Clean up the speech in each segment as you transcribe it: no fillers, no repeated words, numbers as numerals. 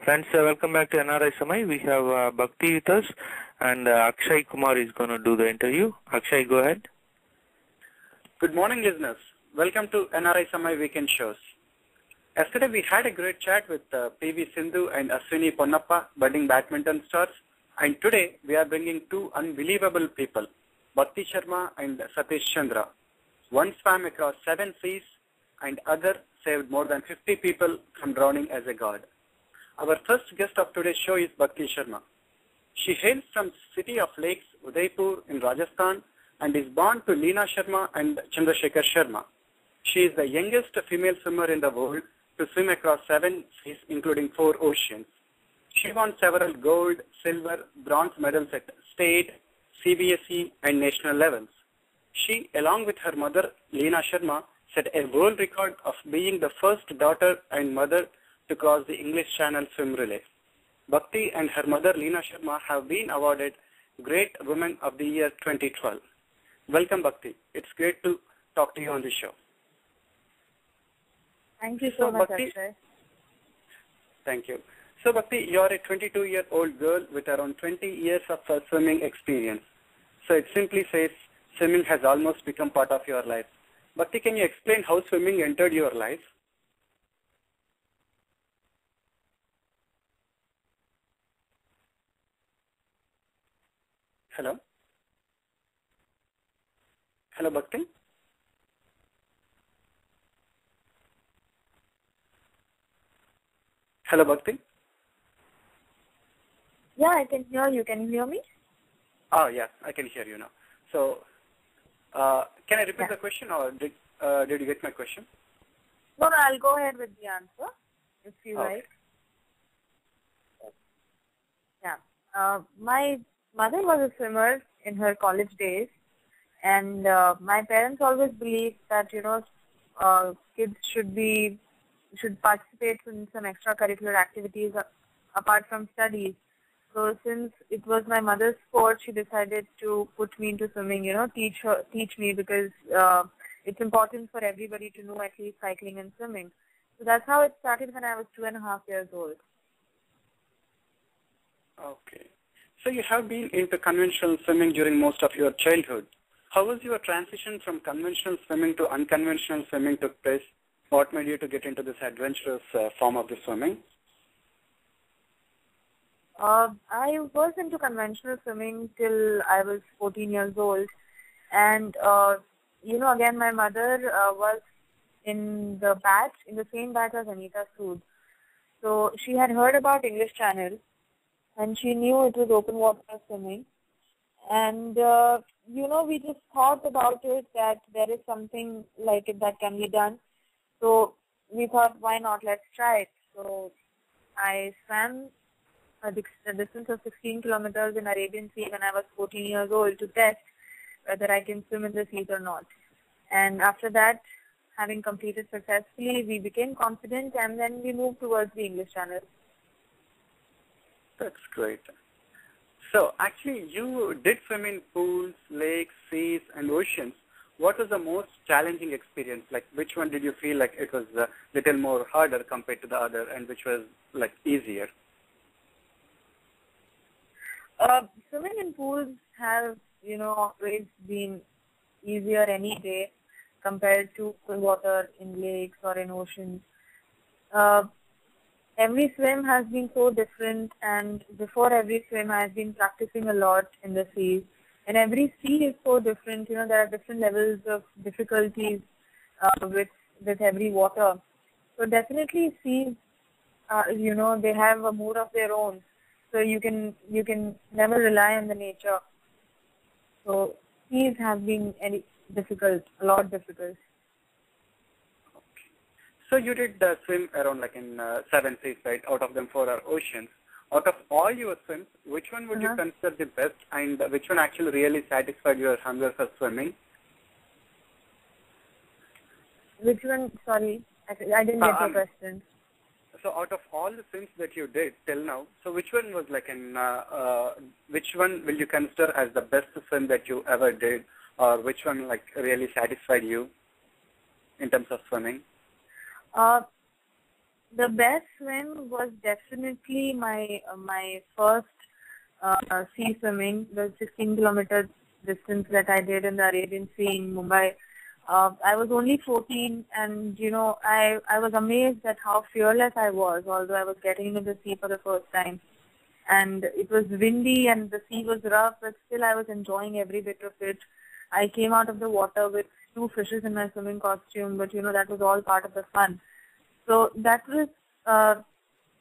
Friends, welcome back to NRI Samay. We have Bhakti with us, and Akshay Kumar is going to do the interview. Akshay, go ahead. Good morning, listeners. Welcome to NRI Samay Weekend Shows. Yesterday, we had a great chat with PV Sindhu and Ashwini Ponnappa, budding badminton stars. And today, we are bringing two unbelievable people, Bhakti Sharma and Satish Chandra. One swam across 7 seas, and other saved more than 50 people from drowning as a god. Our first guest of today's show is Bhakti Sharma. She hails from city of lakes, Udaipur in Rajasthan, and is born to Leena Sharma and Chandrasekhar Sharma. She is the youngest female swimmer in the world to swim across 7 seas, including 4 oceans. She won several gold, silver, bronze medals at state, CBSE, and national levels. She, along with her mother, Leena Sharma, set a world record of being the first daughter and mother to cross the English Channel swim relay. Bhakti and her mother, Leena Sharma, have been awarded Great Women of the Year 2012. Welcome, Bhakti. It's great to talk to you on the show. Thank you so much, Bhakti, Akshay. Thank you. So, Bhakti, you are a 22-year-old girl with around 20 years of swimming experience. So, it simply says swimming has almost become part of your life. Bhakti, can you explain how swimming entered your life? Hello? Hello, Bhakti? Hello, Bhakti? Yeah, I can hear you. Can you hear me? Oh, yeah, I can hear you now. So, can I repeat the question, or did you get my question? No, I'll go ahead with the answer, if you like. Yeah. My mother was a swimmer in her college days, and my parents always believed that, kids should participate in some extracurricular activities apart from studies. So since it was my mother's sport, she decided to put me into swimming, teach me, because it's important for everybody to know at least cycling and swimming. So that's how it started when I was 2.5 years old. Okay. So you have been into conventional swimming during most of your childhood. How was your transition from conventional swimming to unconventional swimming took place? What made you to get into this adventurous form of the swimming? I was into conventional swimming till I was 14 years old. And, again, my mother was in the same batch as Anita Sood. So she had heard about English Channel, and she knew it was open water swimming. And, we just thought about it, that there is something like it that can be done. So we thought, why not? Let's try it. So I swam a distance of 16 kilometers in Arabian Sea when I was 14 years old to test whether I can swim in the seas or not. And after that, having completed successfully, we became confident, and then we moved towards the English Channel. That's great. So actually, you did swim in pools, lakes, seas, and oceans. What was the most challenging experience? Like, which one did you feel like it was a little more harder compared to the other, and which was like easier? Swimming in pools have, always been easier any day compared to water in lakes or in oceans. Every swim has been so different, and before every swim I have been practicing a lot in the seas. And every sea is so different, there are different levels of difficulties with every water. So definitely seas, they have a mood of their own. So you can never rely on the nature. So seas have been a lot difficult. Okay. So you did swim around like in 7 seas, right? Out of them 4 are oceans. Out of all your swims, which one would you consider the best, and which one actually really satisfied your hunger for swimming? Which one? Sorry, I didn't get your question. So out of all the swims that you did till now, so which one was like which one will you consider as the best swim that you ever did, or which one like really satisfied you in terms of swimming? The best swim was definitely my first sea swimming, the 16-kilometer distance that I did in the Arabian Sea in Mumbai. I was only 14, and I was amazed at how fearless I was, although I was getting into the sea for the first time. And it was windy and the sea was rough, but still I was enjoying every bit of it. I came out of the water with 2 fishes in my swimming costume, but that was all part of the fun. So that was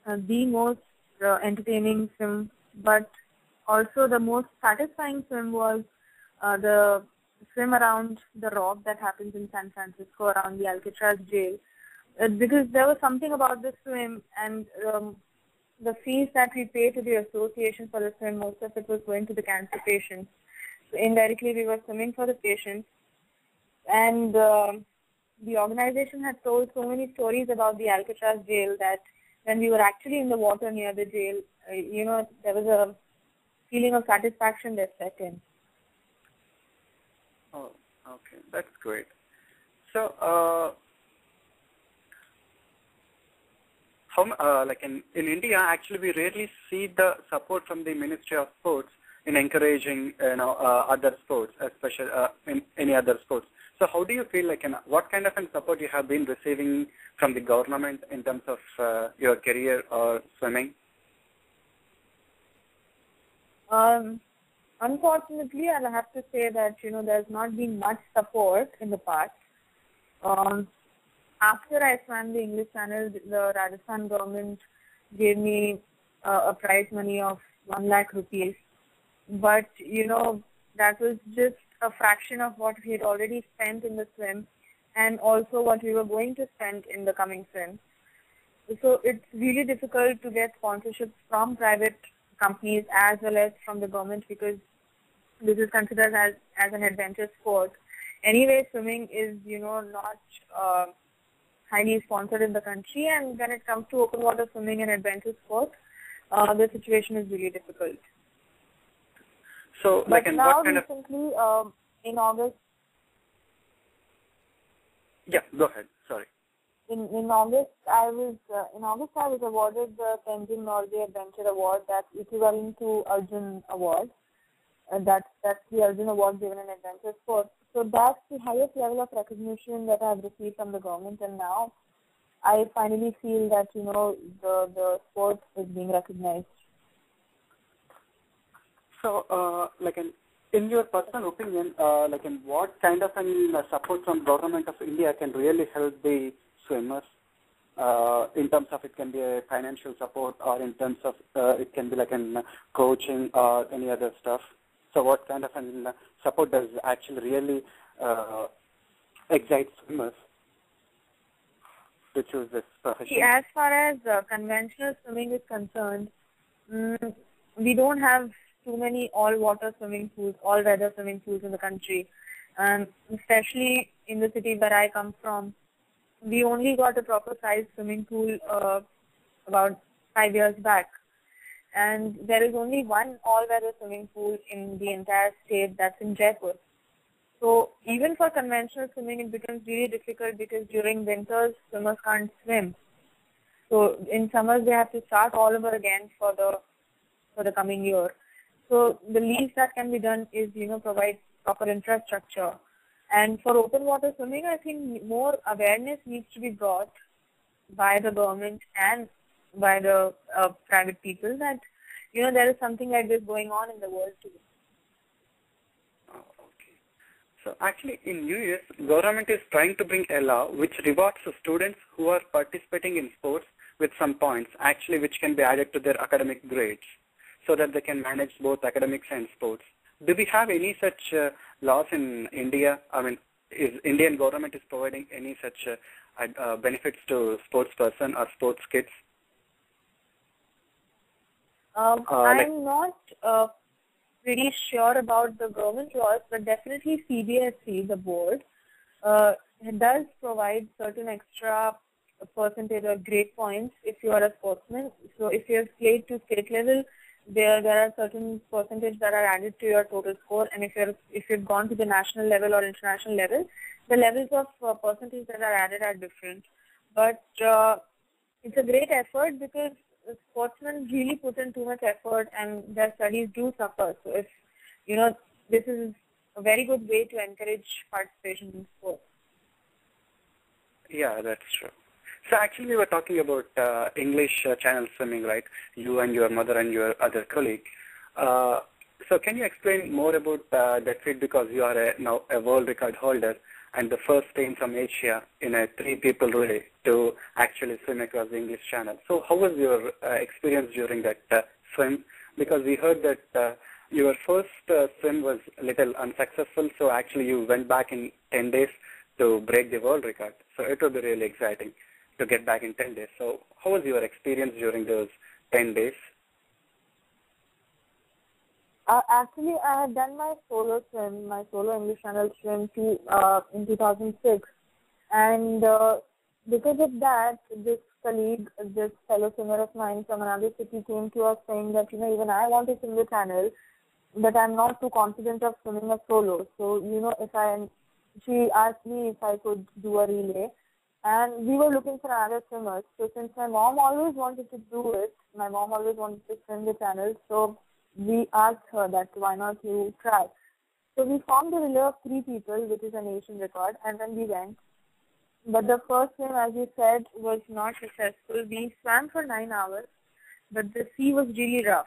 the most entertaining swim, but also the most satisfying swim was the swim around the rock that happens in San Francisco around the Alcatraz jail, because there was something about the swim and the fees that we pay to the association for the swim, most of it was going to the cancer patients. So indirectly we were swimming for the patients, and the organization had told so many stories about the Alcatraz jail that when we were actually in the water near the jail, there was a feeling of satisfaction that set in. Oh, okay, that's great. So, like in India, actually, we rarely see the support from the Ministry of Sports in encouraging, other sports, especially in any other sports. So, how do you feel like, what kind of support you have been receiving from the government in terms of your career or swimming? Unfortunately, I'll have to say that, there's not been much support in the past. After I swam the English Channel, the Rajasthan government gave me a prize money of 1 lakh rupees. But, that was just a fraction of what we had already spent in the swim and also what we were going to spend in the coming swim. So it's really difficult to get sponsorships from private companies as well as from the government, because this is considered as an adventure sport. Anyway, swimming is, not highly sponsored in the country, and when it comes to open water swimming and adventure sport, the situation is really difficult. So, but now recently, in August. Yeah, go ahead. Sorry. In August, I was awarded the Tenzin Norgay Adventure Award, that's equivalent to Arjun Award. That's the Arjun Award given in adventure sport. So that's the highest level of recognition that I have received from the government, and now I finally feel that the sport is being recognized. So, in your personal opinion, what kind of support from government of India can really help the swimmers? In terms of, it can be a financial support, or in terms of it can be coaching or any other stuff. So what kind of support does actually really excite swimmers to choose this profession? See, as far as conventional swimming is concerned, we don't have too many all-water swimming pools, all-weather swimming pools in the country. Especially in the city where I come from, we only got a proper-sized swimming pool about 5 years back. And there is only one all-weather swimming pool in the entire state, that's in Jaipur. So even for conventional swimming, it becomes really difficult because during winters, swimmers can't swim. So in summers, they have to start all over again for the coming year. So the least that can be done is, provide proper infrastructure. And for open water swimming, I think more awareness needs to be brought by the government and by the private people that, there is something like this going on in the world too. Oh, okay. So actually in US, government is trying to bring a law which rewards the students who are participating in sports with some points, actually which can be added to their academic grades, so that they can manage both academics and sports. Do we have any such laws in India? I mean, is Indian government is providing any such benefits to sports person or sports kids? I'm not pretty sure about the government laws, but definitely CBSE, the board, does provide certain extra percentage or grade points if you are a sportsman. So if you have played to state level, there are certain percentage that are added to your total score, and if you've gone to the national level or international level, the levels of percentage that are added are different. But It's a great effort because sportsmen really put in too much effort and their studies do suffer. So if, this is a very good way to encourage participation in sports. Yeah, that's true. So actually we were talking about English channel swimming, right? You and your mother and your other colleague. So can you explain more about that feat, because you are now a world record holder and the first team from Asia in a 3-people relay to actually swim across the English Channel. So how was your experience during that swim? Because we heard that your first swim was a little unsuccessful, so actually you went back in 10 days to break the world record. So it would be really exciting to get back in 10 days. So how was your experience during those 10 days? Actually, I had done my solo swim, my solo English Channel swim in 2006. And because of that, this colleague, this fellow swimmer of mine from another city came to us saying that, even I want to swim the channel, but I'm not too confident of swimming a solo. So, she asked me if I could do a relay. And we were looking for other swimmers. So since my mom always wanted to do it, my mom always wanted to swim the channel, so we asked her that why not you try. So we formed a relay of 3 people, which is a nation record, and then we went. But the first swim, as you said, was not successful. We swam for 9 hours, but the sea was really rough.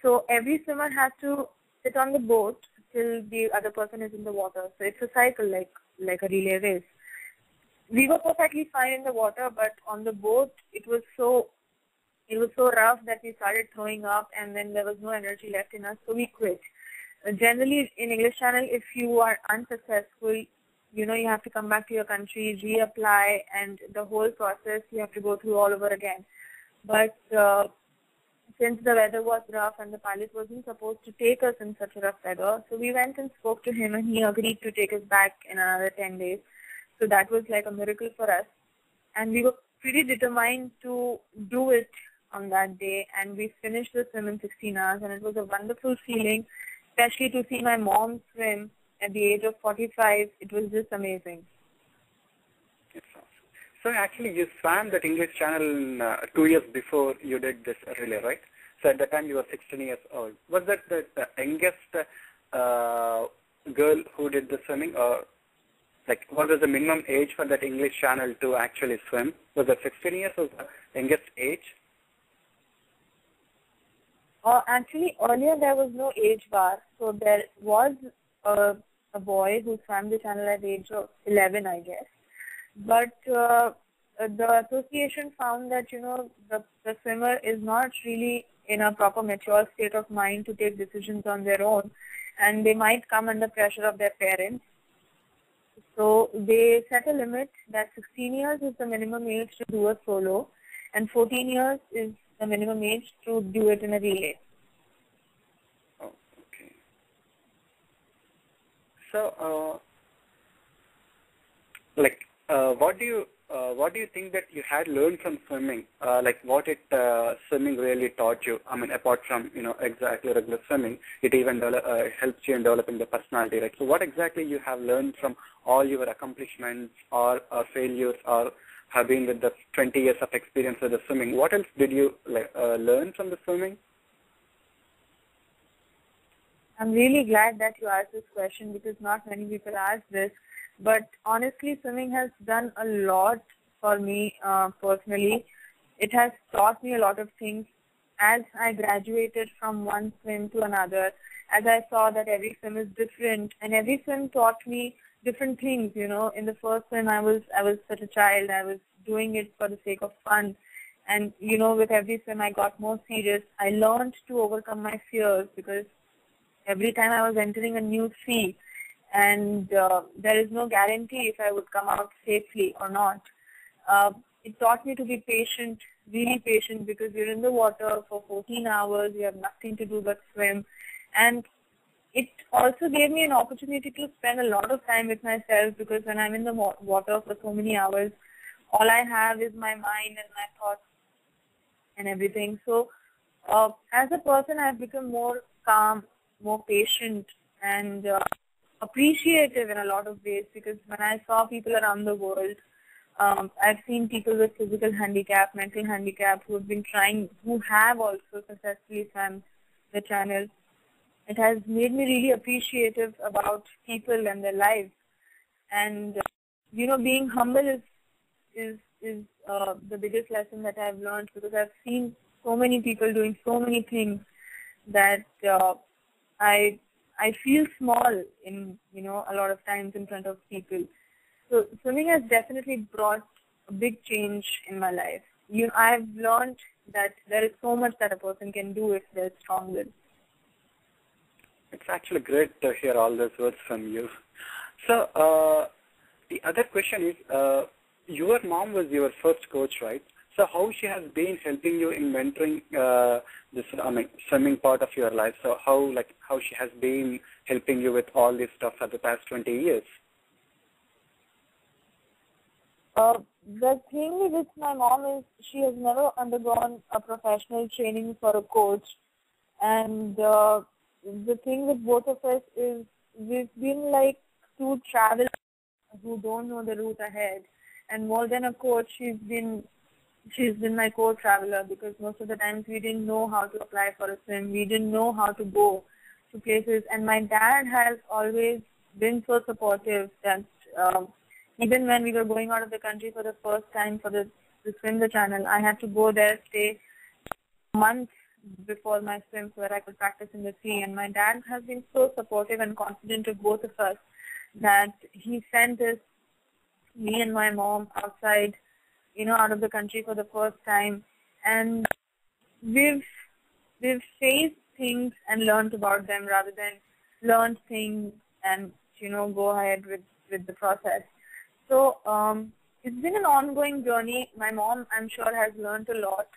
So every swimmer has to sit on the boat till the other person is in the water. So it's a cycle like a relay race. We were perfectly fine in the water, but on the boat it was so rough that we started throwing up, and then there was no energy left in us, so we quit. Generally, in English Channel, if you are unsuccessful, you have to come back to your country, reapply, and the whole process you have to go through all over again. But since the weather was rough and the pilot wasn't supposed to take us in such a rough weather, so we went and spoke to him, and he agreed to take us back in another 10 days. So that was like a miracle for us. And we were pretty determined to do it on that day, and we finished the swim in 16 hours, and it was a wonderful feeling, especially to see my mom swim at the age of 45. It was just amazing. So actually you swam that English Channel 2 years before you did this relay, right? So at the time you were 16 years old. Was that the youngest girl who did the swimming, or what was the minimum age for that English Channel to actually swim? Was that 16 years was the youngest age? Actually, earlier there was no age bar. So there was a boy who swam the channel at the age of 11, I guess. But the association found that, the swimmer is not really in a proper mature state of mind to take decisions on their own, and they might come under pressure of their parents. So they set a limit that 16 years is the minimum age to do a solo, and 14 years is the minimum age to do it in a relay. Oh, okay. So, what do you think that you had learned from swimming? What swimming really taught you? I mean, apart from exactly regular swimming, it even helps you in developing the personality, right? So, what exactly you have learned from all your accomplishments or failures, or have been with the 20 years of experience with the swimming? What else did you learn from the swimming? I'm really glad that you asked this question, because not many people ask this. But honestly, swimming has done a lot for me personally. It has taught me a lot of things. As I graduated from one swim to another, as I saw that every swim is different, and every swim taught me different things. In the first swim, I was such a child. I was doing it for the sake of fun. And, with every swim, I got more serious. I learned to overcome my fears, because every time I was entering a new sea, and there is no guarantee if I would come out safely or not. It taught me to be patient, really patient, because you're in the water for 14 hours, you have nothing to do but swim. And it also gave me an opportunity to spend a lot of time with myself, because when I'm in the water for so many hours, all I have is my mind and my thoughts and everything. So as a person, I've become more calm, more patient, and appreciative in a lot of ways, because when I saw people around the world I've seen people with physical handicap, mental handicap, who have also successfully swam the channel. It has made me really appreciative about people and their lives. And, being humble is the biggest lesson that I've learned, because I've seen so many people doing so many things that I feel small in, a lot of times in front of people. So swimming has definitely brought a big change in my life. I've learned that there is so much that a person can do if they're strong will. It's actually great to hear all those words from you. So the other question is, your mom was your first coach, right? So how she has been helping you in mentoring this, swimming part of your life? So how she has been helping you with all this stuff for the past 20 years? The thing with my mom is she has never undergone a professional training for a coach. And the thing with both of us is we've been like two travelers who don't know the route ahead. And more than a coach, she's been my co-traveler, because most of the times we didn't know how to apply for a swim. We didn't know how to go to places. And my dad has always been so supportive that even when we were going out of the country for the first time to swim the channel, I had to go there, stay months before my swims where I could practice in the sea. And my dad has been so supportive and confident of both of us that he sent us, me and my mom, outside, out of the country for the first time. And we've faced things and learned about them rather than learned things and, go ahead with the process. So it's been an ongoing journey. My mom, I'm sure, has learned a lot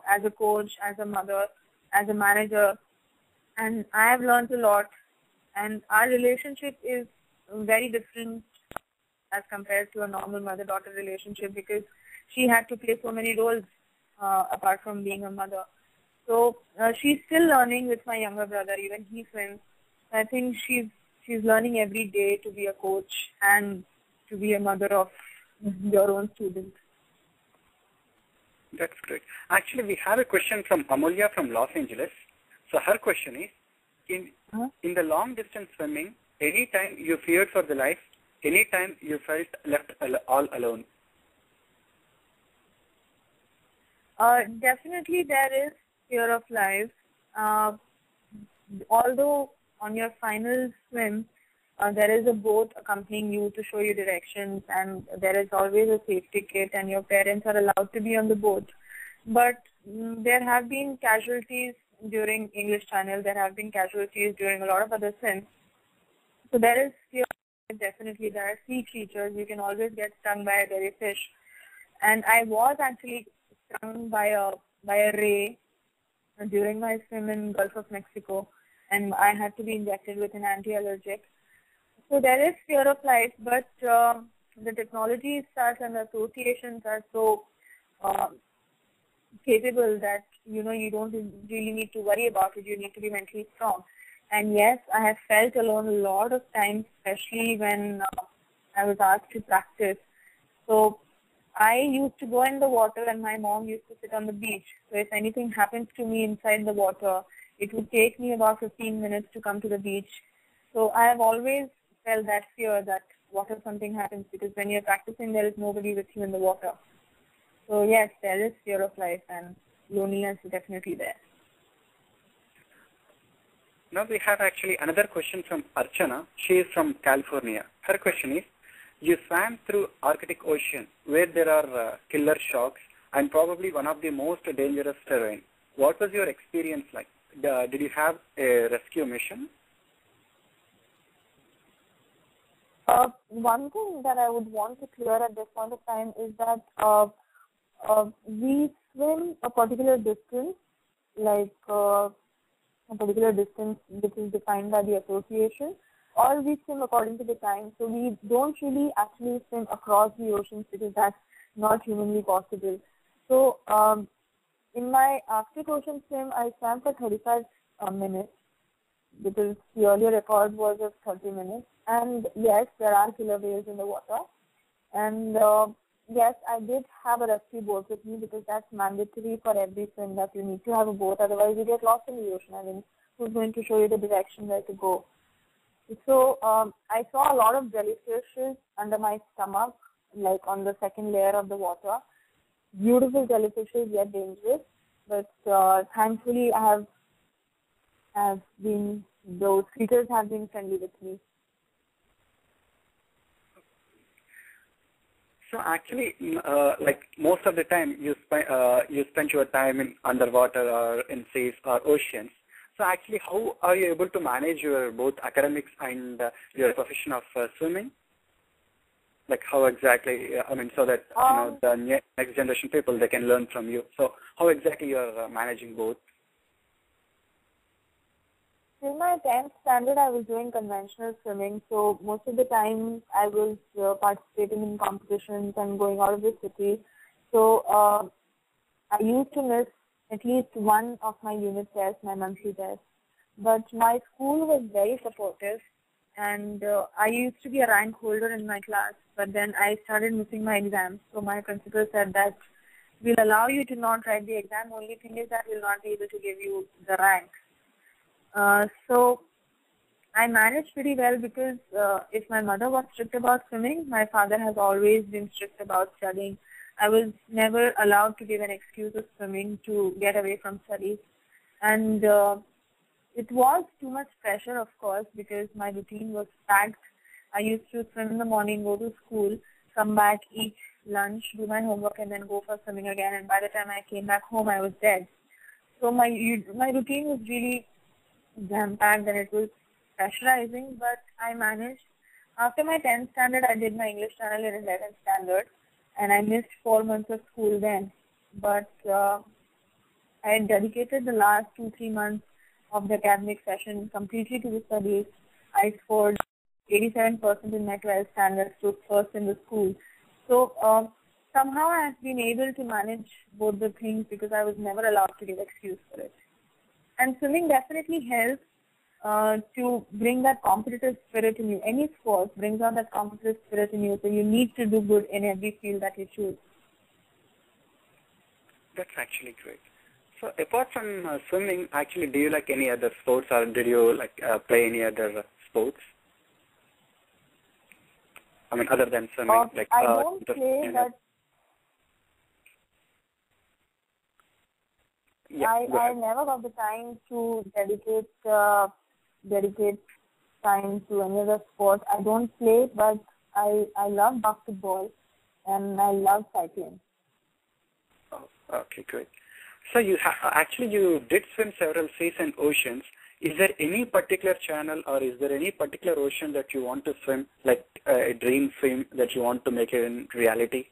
as a coach, as a mother, as a manager, and I have learned a lot. And our relationship is very different as compared to a normal mother-daughter relationship, because she had to play so many roles apart from being a mother. So she's still learning with my younger brother. Even he swims. I think she's learning every day to be a coach and to be a mother of your own students. That's great. Actually, we have a question from Amulya from Los Angeles. So her question is, in the long-distance swimming, any time you feared for the life, any time you felt left all alone? Definitely there is fear of life. Although on your final swim, there is a boat accompanying you to show you directions, and there is always a safety kit, and your parents are allowed to be on the boat. But there have been casualties during English Channel. There have been casualties during a lot of other swims. So there is fear. Definitely, there are sea creatures. You can always get stung by a jellyfish. And I was actually stung by a ray during my swim in Gulf of Mexico, and I had to be injected with an anti-allergic. So there is fear of life, but the technology is such and the associations are so capable that, you don't really need to worry about it. You need to be mentally strong. And yes, I have felt alone a lot of times, especially when I was asked to practice. So I used to go in the water and my mom used to sit on the beach. So if anything happens to me inside the water, it would take me about 15 minutes to come to the beach. So I have always felt that fear that what if something happens, because when you're practicing, there is nobody with you in the water. So yes, there is fear of life, and loneliness is definitely there. Now we have actually another question from Archana. She is from California. Her question is, you swam through Arctic Ocean where there are killer sharks and probably one of the most dangerous terrain. What was your experience like? Did you have a rescue mission? One thing that I would want to clear at this point of time is that we swim a particular distance, like a particular distance which is defined by the association, or we swim according to the time. So we don't really actually swim across the oceans because that's not humanly possible. So in my Arctic Ocean swim, I swam for 35 minutes because the earlier record was of 30 minutes. And yes, there are killer whales in the water. And yes, I did have a rescue boat with me because that's mandatory for every swim that you need to have a boat. Otherwise, you get lost in the ocean. I mean, who's going to show you the direction where to go? So I saw a lot of jellyfishes under my stomach, like on the second layer of the water. Beautiful jellyfishes, yet dangerous. But thankfully, those creatures have been friendly with me. So actually, like most of the time, you spend your time in underwater or in seas or oceans. So actually, how are you able to manage your both academics and your profession of swimming? Like how exactly? I mean, so that the next generation people they can learn from you. So how exactly you are managing both? In my 10th standard, I was doing conventional swimming, so most of the time I was participating in competitions and going out of the city. So I used to miss at least one of my unit tests, my monthly test. But my school was very supportive, and I used to be a rank holder in my class, but then I started missing my exams. So my principal said that we'll allow you to not write the exam, only thing is that we'll not be able to give you the rank. So I managed pretty well because if my mother was strict about swimming, my father has always been strict about studying. I was never allowed to give an excuse of swimming to get away from studies. And it was too much pressure, of course, because my routine was packed. I used to swim in the morning, go to school, come back, eat lunch, do my homework, and then go for swimming again. And by the time I came back home, I was dead. So my routine was really jam-packed and it was pressurizing, but I managed. After my 10th standard, I did my English channel in 11th standard, and I missed 4 months of school then. But I dedicated the last 2-3 months of the academic session completely to the studies. I scored 87% in my 12th standard, stood first in the school. So somehow I have been able to manage both the things because I was never allowed to give excuse for it. And swimming definitely helps to bring that competitive spirit in you. Any sport brings out that competitive spirit in you, so you need to do good in every field that you choose. That's actually great. So apart from swimming, actually, do you like any other sports, or did you like play any other sports? I mean, other than swimming, like I don't play, but I never got the time to dedicate time to any other sport. I don't play, but I love basketball and I love cycling. Oh, okay, great. So you you did swim several seas and oceans. Is there any particular channel or is there any particular ocean that you want to swim, like a dream swim that you want to make it in reality?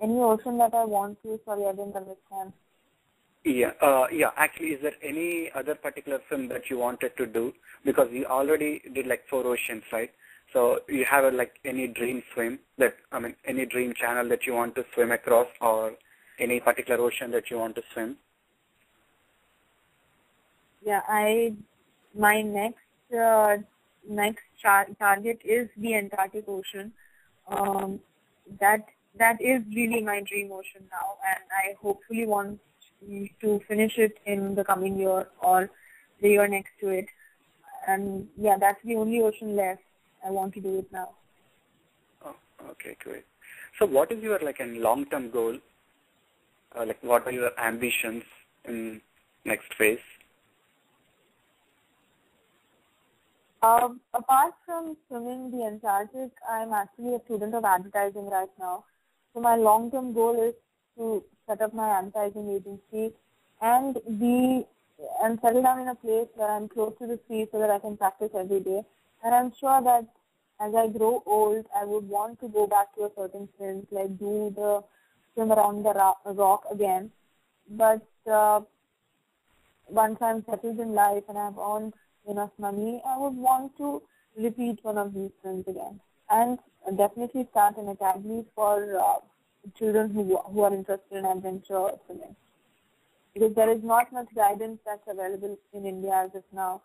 Any ocean that I want to? Sorry, I didn't understand. Yeah. Actually, is there any other particular swim that you wanted to do? Because you already did like 4 oceans, right? So you have like any dream swim any dream channel that you want to swim across, or any particular ocean that you want to swim? Yeah, my next target is the Antarctic Ocean. That is really my dream ocean now, and I hopefully want to finish it in the coming year or the year next to it. And yeah, that's the only ocean left. I want to do it now. Oh, okay, great. So what is your like a long-term goal? Like what are your ambitions in next phase? Apart from swimming the Antarctic, I'm actually a student of advertising right now. So my long-term goal is to set up my advertising agency and settle down in a place where I'm close to the sea so that I can practice every day. And I'm sure that as I grow old, I would want to go back to a certain swim, like do the swim around the rock again. But once I'm settled in life and I've earned enough money, I would want to repeat one of these swims again. And definitely start an academy for children who are interested in adventure swimming. Because there is not much guidance that's available in India as of now.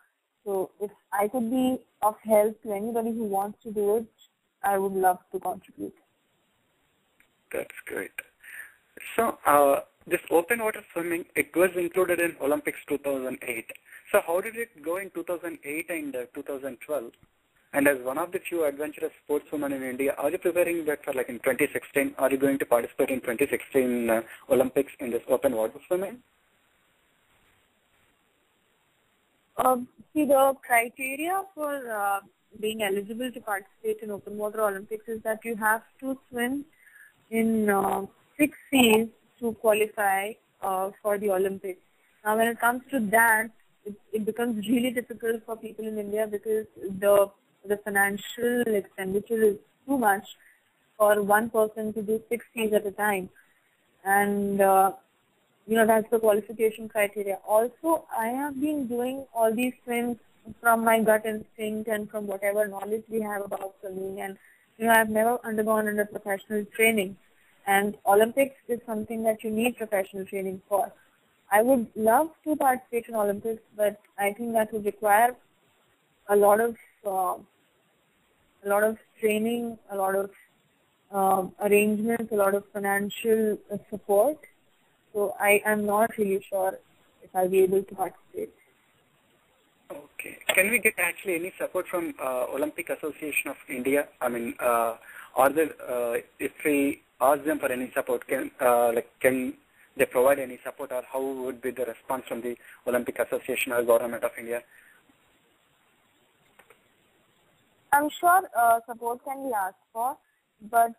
So if I could be of help to anybody who wants to do it, I would love to contribute. That's great. So this open water swimming, it was included in Olympics 2008. So how did it go in 2008 and 2012? And as one of the few adventurous sportswomen in India, are you preparing that for like in 2016? Are you going to participate in 2016 Olympics in this open water swimming? See, the criteria for being eligible to participate in open water Olympics is that you have to swim in 6 seas to qualify for the Olympics. Now, when it comes to that, it becomes really difficult for people in India because the financial expenditure is too much for one person to do 6 seas at a time. And that's the qualification criteria. Also, I have been doing all these swims from my gut instinct and from whatever knowledge we have about swimming. And, I've never undergone under professional training. And Olympics is something that you need professional training for. I would love to participate in Olympics, but I think that would require a lot of training, a lot of arrangements, a lot of financial support. So I am not really sure if I'll be able to participate. Okay. Can we get actually any support from Olympic Association of India? I mean, are there, if we ask them for any support, can they provide any support, or how would be the response from the Olympic Association or Government of India? I'm sure support can be asked for, but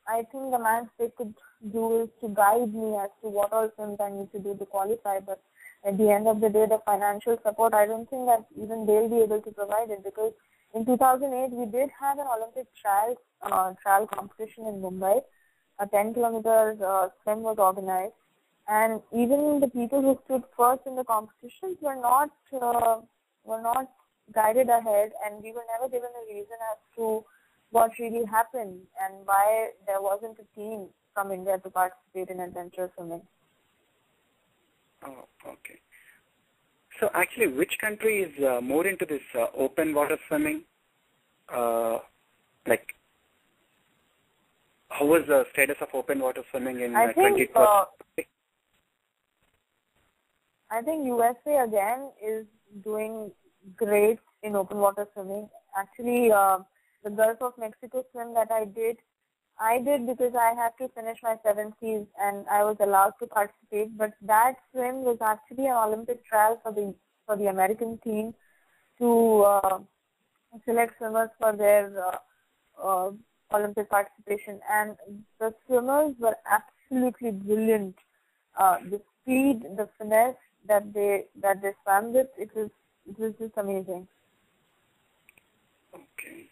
I think the max they could do is to guide me as to what all things I need to do to qualify. But at the end of the day, the financial support, I don't think that even they'll be able to provide it, because in 2008 we did have an Olympic trial competition in Mumbai. A 10-kilometer swim was organized, and even the people who stood first in the competitions were not guided ahead, and we were never given a reason as to what really happened and why there wasn't a team from India to participate in adventure swimming. Oh, okay. So actually, which country is more into this open water swimming? How was the status of open water swimming in 2012? I think USA again is doing great in open water swimming. Actually, the Gulf of Mexico swim that I did because I had to finish my 7 seas and I was allowed to participate. But that swim was actually an Olympic trial for the American team to select swimmers for their Olympic participation, and the swimmers were absolutely brilliant. The speed, the finesse that they swam with, it was just amazing. Okay.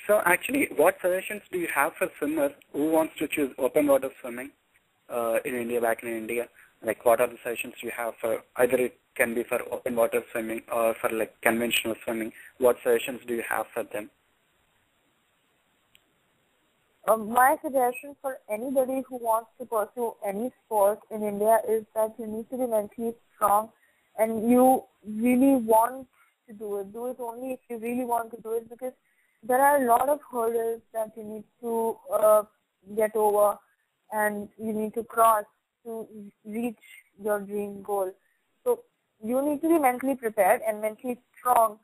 So actually, what suggestions do you have for swimmers who wants to choose open water swimming in India, back in India? Like, what are the suggestions you have for, either it can be for open water swimming or for like conventional swimming? What suggestions do you have for them? My suggestion for anybody who wants to pursue any sport in India is that you need to be mentally strong and you really want to do it. Do it only if you really want to do it, because there are a lot of hurdles that you need to get over and you need to cross to reach your dream goal. So you need to be mentally prepared and mentally strong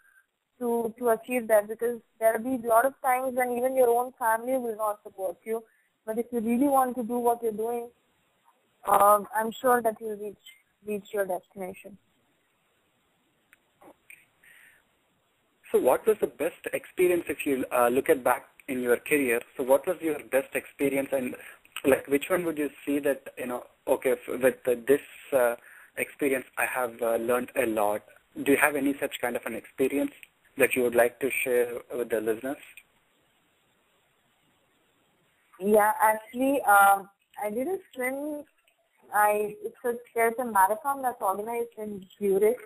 to achieve that, because there will be a lot of times when even your own family will not support you. But if you really want to do what you're doing, I'm sure that you'll reach your destination. So what was the best experience if you look at back in your career? So what was your best experience, and like which one would you see that, okay, with this experience I have learned a lot? Do you have any such kind of an experience that you would like to share with the listeners? Yeah, actually, I did a swim. There's a marathon that's organized in Zurich.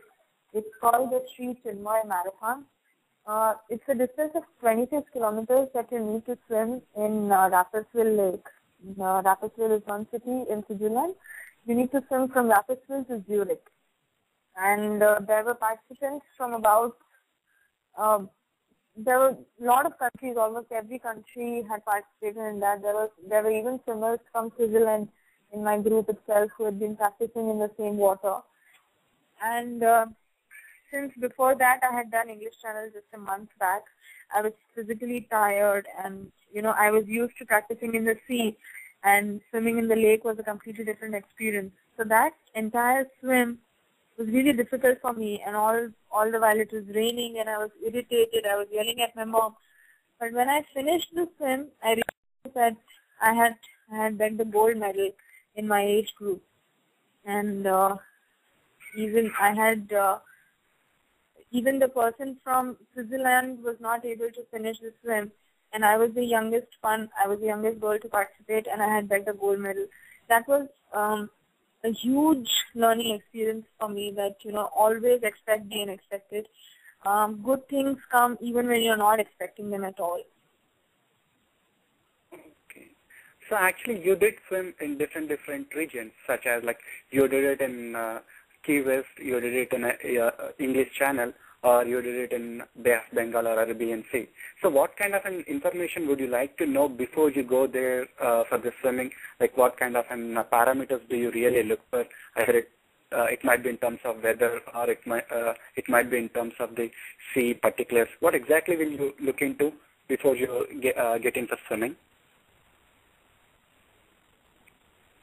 It's called the Sri Chinmoy Marathon. It's a distance of 26 kilometers that you need to swim in Rapperswil Lake. Rapperswil is one city in Switzerland. You need to swim from Rapperswil to Zurich. And there were participants from about, there were a lot of countries, almost every country had participated in that. There were even swimmers from Switzerland in my group itself who had been practicing in the same water. And since before that I had done English Channel just a month back, I was physically tired, and I was used to practicing in the sea, and swimming in the lake was a completely different experience. So that entire swim was really difficult for me, and all the while it was raining and I was irritated. I was yelling at my mom. But when I finished the swim, I realized that I had bagged the gold medal in my age group, and even the person from Switzerland was not able to finish the swim, and I was the youngest girl to participate, and I had bagged the gold medal. That was a huge learning experience for me, that always expect the unexpected. Good things come even when you're not expecting them at all. Okay. So actually you did swim in different regions, such as like you did it in Key West, you did it in English Channel, or you did it in Bay of Bengal or Arabian Sea. So what kind of an information would you like to know before you go there for the swimming? Like what kind of parameters do you really look for? Either it might be in terms of weather, or it might be in terms of the sea particulars. What exactly will you look into before you get into swimming?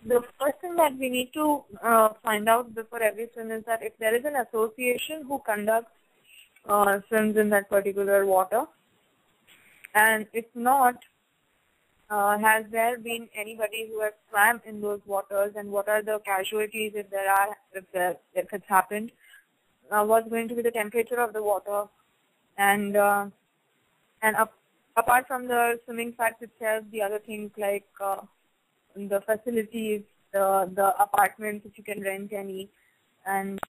The first thing that we need to find out before every swim is that if there is an association who conducts swims in that particular water, and if not, has there been anybody who has swam in those waters, and what are the casualties if it's happened? What's going to be the temperature of the water, and apart from the swimming facts itself, the other things like the facilities, the apartments, if you can rent any, and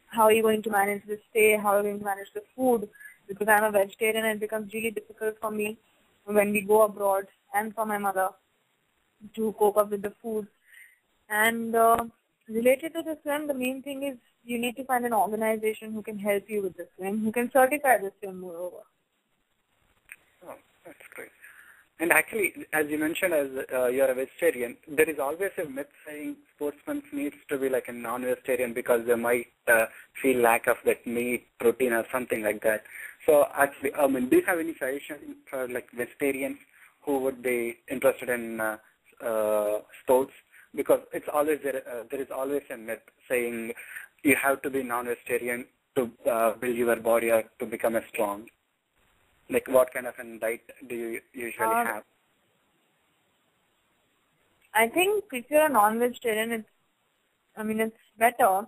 how are you going to manage the stay, how are you going to manage the food? Because I'm a vegetarian, it becomes really difficult for me when we go abroad, and for my mother to cope up with the food. And related to the swim, the main thing is you need to find an organization who can help you with the swim, who can certify the swim moreover. Oh, that's great. And actually, as you mentioned, as you're a vegetarian, there is always a myth saying sportsmen needs to be like a non-vegetarian because they might feel lack of that meat, protein, or something like that. So actually, do you have any suggestions for like vegetarians who would be interested in sports? Because it's always there is always a myth saying you have to be non-vegetarian to build your body or to become strong. Like what kind of a diet do you usually have? I think if you're a non-vegetarian, it's better.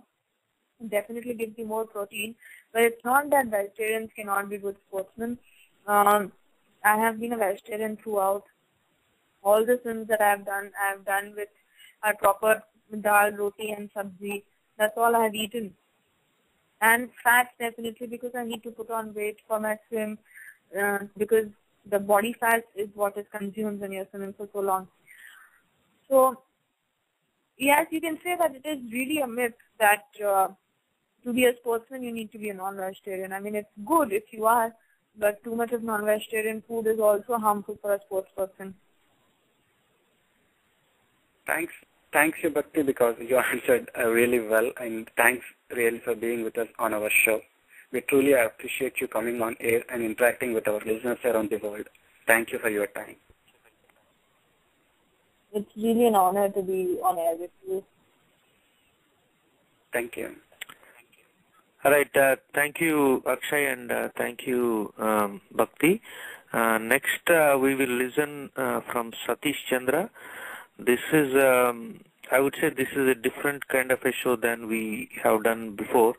It definitely gives you more protein. But it's not that vegetarians cannot be good sportsmen. I have been a vegetarian throughout. All the swims that I have done with a proper dal, roti and sabzi. That's all I have eaten. And fats definitely, because I need to put on weight for my swim. Because the body fat is what is consumed when you're swimming for so long. So, yes, you can say that it is really a myth that to be a sportsman you need to be a non-vegetarian. It's good if you are, but too much of non-vegetarian food is also harmful for a sports person. Thanks you, Bhakti, because you answered really well, and thanks really for being with us on our show. We truly appreciate you coming on air and interacting with our listeners around the world. Thank you for your time. It's really an honor to be on air with you. Thank you. All right. Thank you, Akshay, and thank you, Bhakti. Next, we will listen from Satish Chandra. This is, I would say, this is a different kind of a show than we have done before.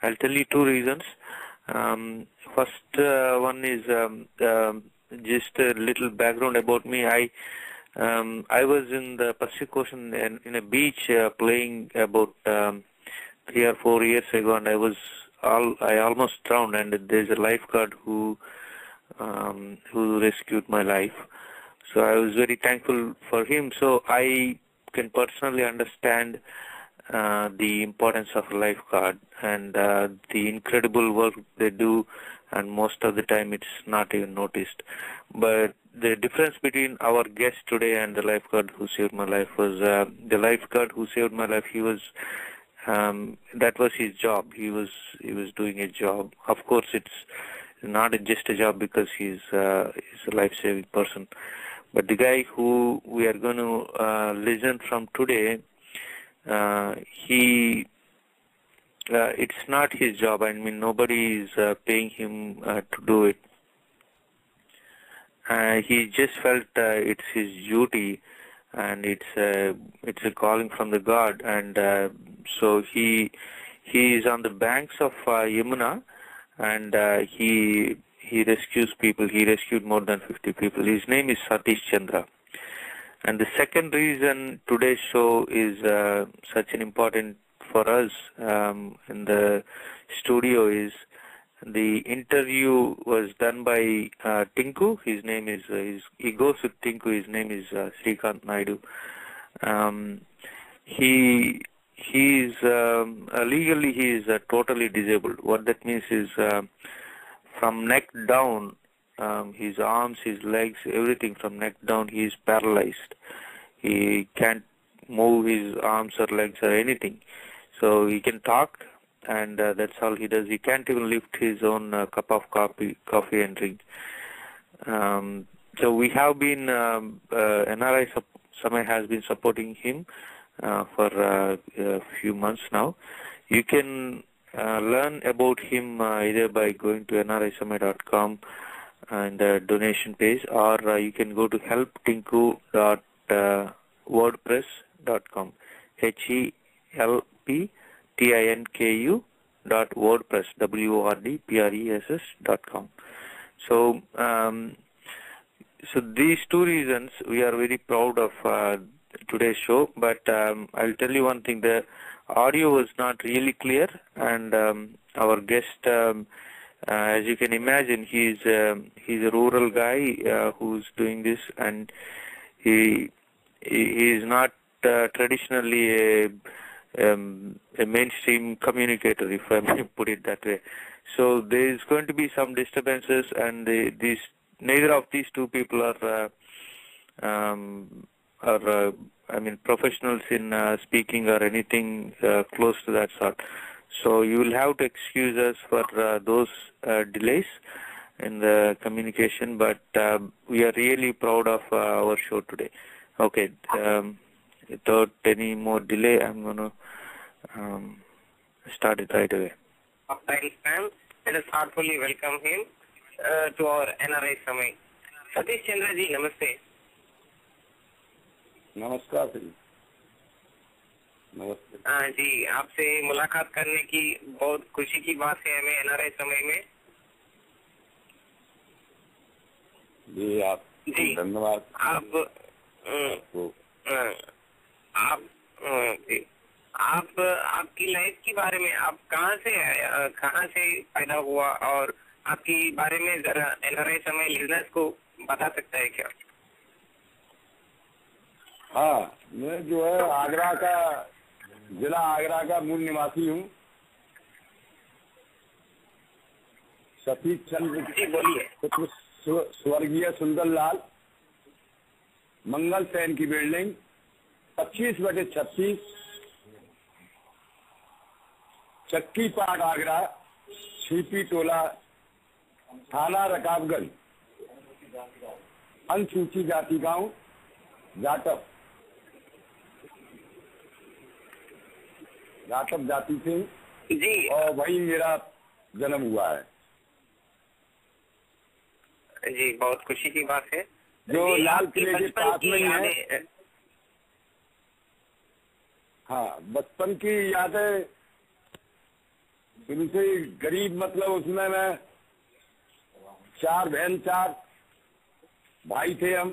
I'll tell you two reasons. First one is just a little background about me. I was in the Pacific Ocean in a beach playing about 3 or 4 years ago, and I almost drowned. And there's a lifeguard who rescued my life. So I was very thankful for him. So I can personally understand the importance of a lifeguard and the incredible work they do, and most of the time it's not even noticed. But the difference between our guest today and the lifeguard who saved my life was the lifeguard who saved my life. He was that was his job. He was doing a job. Of course, it's not just a job because he's a life-saving person. But the guy who we are going to listen from today, it's not his job. I mean, nobody is paying him to do it. He just felt it's his duty, and it's a calling from the God, and so he is on the banks of Yamuna, and he rescues people. He rescued more than 50 people. His name is Satish Chandra. And the second reason today's show is such an important for us in the studio is the interview was done by Tinku. His name is, he goes with Tinku. His name is Srikant Naidu. He is legally he is totally disabled. What that means is from neck down, his arms, his legs, everything from neck down, he is paralyzed. He can't move his arms or legs or anything. So he can talk, and that's all he does. He can't even lift his own cup of coffee and drink. So we have been, NRI Samay has been supporting him for a few months now. You can learn about him either by going to nrisamay.com and the donation page, or you can go to helptinku.wordpress.com, helptinku.wordpress, wordpress.com. So, so these two reasons we are very proud of today's show. But I'll tell you one thing: the audio was not really clear, and our guest, as you can imagine, he's a rural guy who's doing this, and he is not traditionally a mainstream communicator, if I may put it that way. So there is going to be some disturbances, and neither of these two people are I mean, professionals in speaking or anything close to that sort. So you will have to excuse us for those delays in the communication, but we are really proud of our show today. Okay, without any more delay, I'm going to start it right away. Let us heartfully welcome him to our NRI Samay. Satish Chandra ji, namaste. नमस्कार जी। नमस्ते। हाँ जी, आपसे मुलाकात करने की बहुत खुशी की बात है हमें NRI समय में। जी आप जी धन्यवाद। आपकी लाइफ के बारे में, आप कहाँ से आया, कहाँ से पैदा हुआ, और आपकी बारे में जरा NRI समय लिसनर्स को बता सकता है क्या? हाँ, मैं जो है आगरा का, जिला आगरा का मूल निवासी हूँ। सतीश चंद्र पुत्र स्वर्गीय सुंदरलाल, मंगल सेन की बिल्डिंग 25/36, चक्की पाट आगरा, सीपी टोला, थाना रकाबगंज, अनुसूचित जाति गांव, घाटप जाति से जी, और वही मेरा जन्म हुआ है जी। बहुत खुशी की बात है। जो लाल किले के पास में ही है। हाँ, बचपन की यादें, उनसे गरीब, मतलब उसमें मैं 4 बहन 4 भाई थे हम।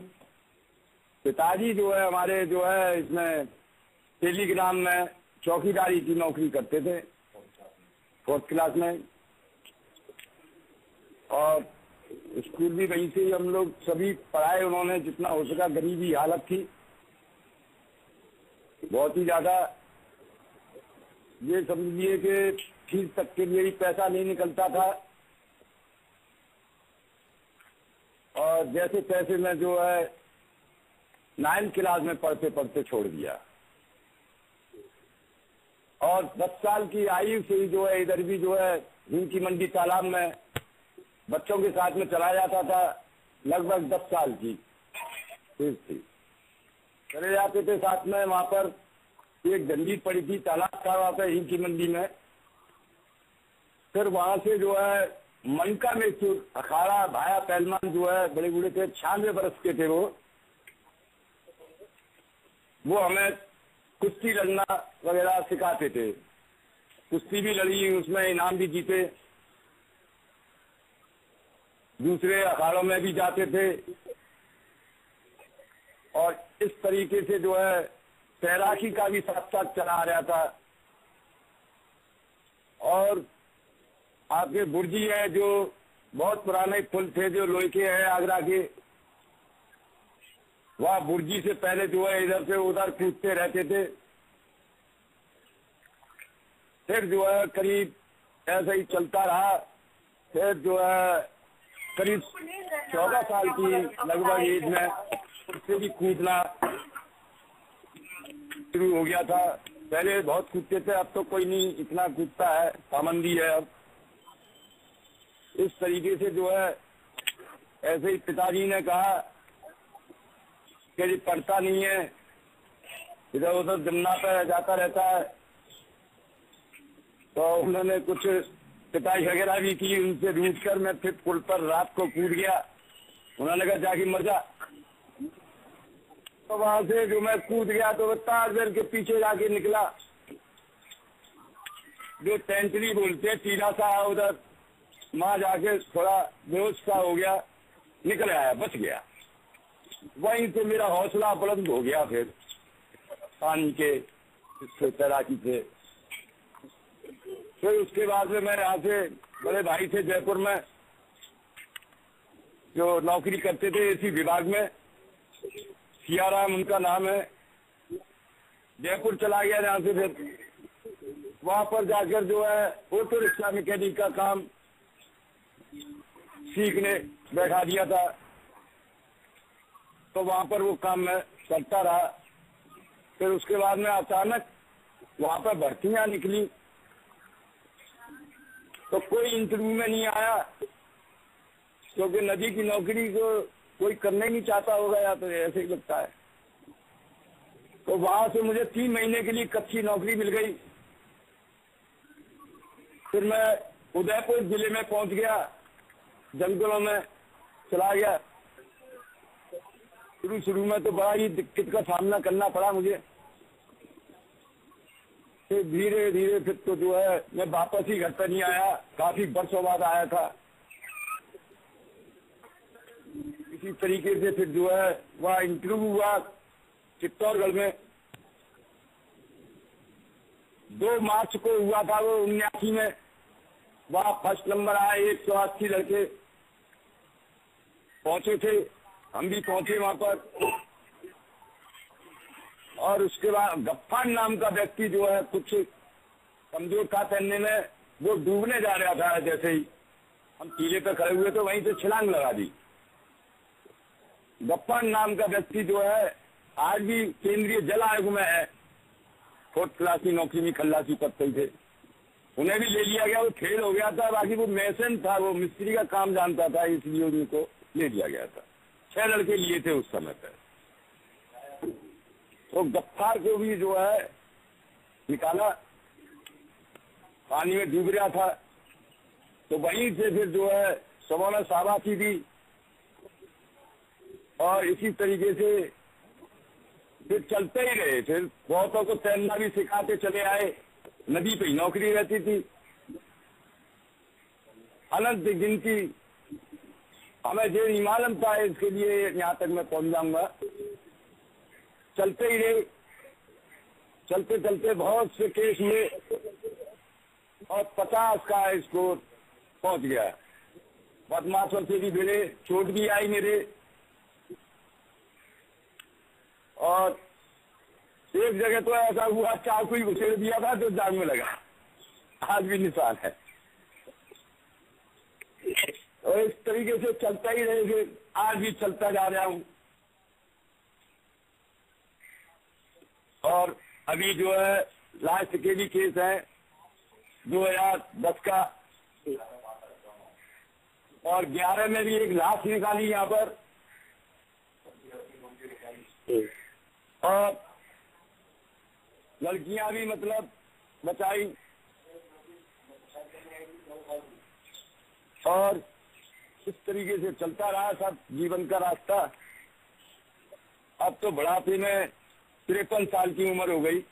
पिताजी जो है हमारे, जो है इसमें टेलीग्राम में चौकीदारी की नौकरी करते थे 4th क्लास में, और स्कूल भी वहीं से हम लोग सभी पढ़ाए उन्होंने जितना हो सका। गरीबी हालत थी बहुत ही ज्यादा, ये समझिए कि फीस तक के लिए ही पैसा नहीं निकलता था, और जैसे तैसे मैं जो है 9th क्लास में पढ़ते पढ़ते छोड़ दिया, और 10 साल की आयु से ही जो है इधर भी जो है हिंद की मंडी तालाब में बच्चों के साथ में चला जाता था। लगभग 10 साल की फीस थी, चले जाते थे साथ में। वहां पर एक डंडी पड़ी थी, तालाब था वहां पर हिंद की मंडी में। फिर वहां से जो है मनका में अखाड़ा भाया पहलवान जो है बड़े बूढ़े थे, 96 वर्ष के थे वो हमें कुश्ती लड़ना वगैरह सिखाते थे। कुश्ती भी लड़ी, उसमें इनाम भी जीते, दूसरे अखाड़ों में भी जाते थे। और इस तरीके से जो है तैराकी का भी साथ साथ चला आ रहा था। और आपके बुर्जी है जो बहुत पुराने पुल थे जो लोहे के हैं आगरा के, वह बुर्जी से पहले जो है इधर से उधर कूदते रहते थे। फिर जो है करीब ऐसा ही चलता रहा। फिर जो है करीब 14 साल की लगभग एज में उससे भी कूदना शुरू हो गया था। पहले बहुत कूदते थे, अब तो कोई नहीं इतना कूदता है, पाबंदी है अब। इस तरीके से जो है ऐसे ही पिताजी ने कहा कि ये पढ़ता नहीं है, इधर उधर जमुना पर जाता रहता है। तो उन्होंने कुछ पिटाई वगैरह भी की, उनसे रूठ कर मैं फिर पुल पर रात को कूद गया। उन्होंने कहा जाके मर जा। तो वहां से जो मैं कूद गया तो ताजर के पीछे जाके निकला, जो टेंटली बोलते हैं टीला सा उधर, वहां जाके थोड़ा बेहोश सा हो गया, निकल आया, बच गया। वहीं से मेरा हौसला बुलंद हो गया। फिर पानी के तैराकी से फिर उसके बाद में मैं यहाँ से बड़े भाई थे जयपुर में जो नौकरी करते थे इसी विभाग में, सियाराम उनका नाम है। जयपुर चला गया जहाँ से, फिर वहां पर जाकर जो है ऑटो रिक्शा मैकेनिक का काम सीखने बैठा दिया था। तो वहां पर वो काम मैं करता रहा। फिर उसके बाद में अचानक वहां पर भर्तियां निकली, तो कोई इंटरव्यू में नहीं आया, क्योंकि नदी की नौकरी को कोई करना ही नहीं चाहता होगा, या तो ऐसे ही लगता है। तो वहां से मुझे 3 महीने के लिए कच्ची नौकरी मिल गई। फिर मैं उदयपुर जिले में पहुंच गया, जंगलों में चला गया। शुरू में तो बड़ा ही दिक्कत का सामना करना पड़ा मुझे। फिर धीरे धीरे फिर तो जो है मैं वापस ही घर पर नहीं आया, काफी वर्षों बाद आया था। इसी तरीके से फिर जो है वह इंटरव्यू हुआ चित्तौड़गढ़ में। 2 मार्च को हुआ था वो 79 में। वहाँ फर्स्ट नंबर आया, 180 लड़के पहुंचे थे, हम भी पहुंचे वहां पर। और उसके बाद गफ्फार नाम का व्यक्ति जो है कुछ कमजोर था तैरने में, वो डूबने जा रहा था। जैसे ही हम टीले पर खड़े हुए तो वहीं से छलांग लगा दी। गफ्फार नाम का व्यक्ति जो है आज भी केंद्रीय जल आयोग में है, 4th क्लास की नौकरी में खल्लासी पत्ते थे, उन्हें भी ले लिया गया। वो फेल हो गया था, बाकी वो मैसन था, वो मिस्त्री का काम जानता था, इसलिए उनको ले लिया गया था। 6 लड़के लिए थे उस समय पर। तो गफ्फार को भी जो है निकाला, पानी में डूब रहा था। तो वहीं से फिर जो है सबों ने शाबाशी दी, और इसी तरीके से फिर चलते ही रहे। फिर बहुतों को तैरना भी सिखाते चले आए, नदी पे ही नौकरी रहती थी। अनंत गिनती, हमें जो नहीं मालूम था इसके लिए यहाँ तक मैं पहुंच जाऊंगा। चलते ही रहे, चलते चलते बहुत से केस हुए और 50 का स्कोर पहुंच गया। बदमाशों से भी भिड़े, चोट भी आई मेरे, और एक जगह तो ऐसा हुआ, चाकू ही उछेड़ दिया था तो जान में लगा, आज भी निशान है। और इस तरीके से चलता ही रहेगा, आज भी चलता जा रहा हूँ। और अभी जो है लास्ट के भी केस है 2010 का, और 11 में भी एक लाश निकाली यहाँ पर, और लड़कियां भी मतलब बचाई। और इस तरीके से चलता रहा सब जीवन का रास्ता। अब तो बुढ़ापे में 53 साल की उम्र हो गई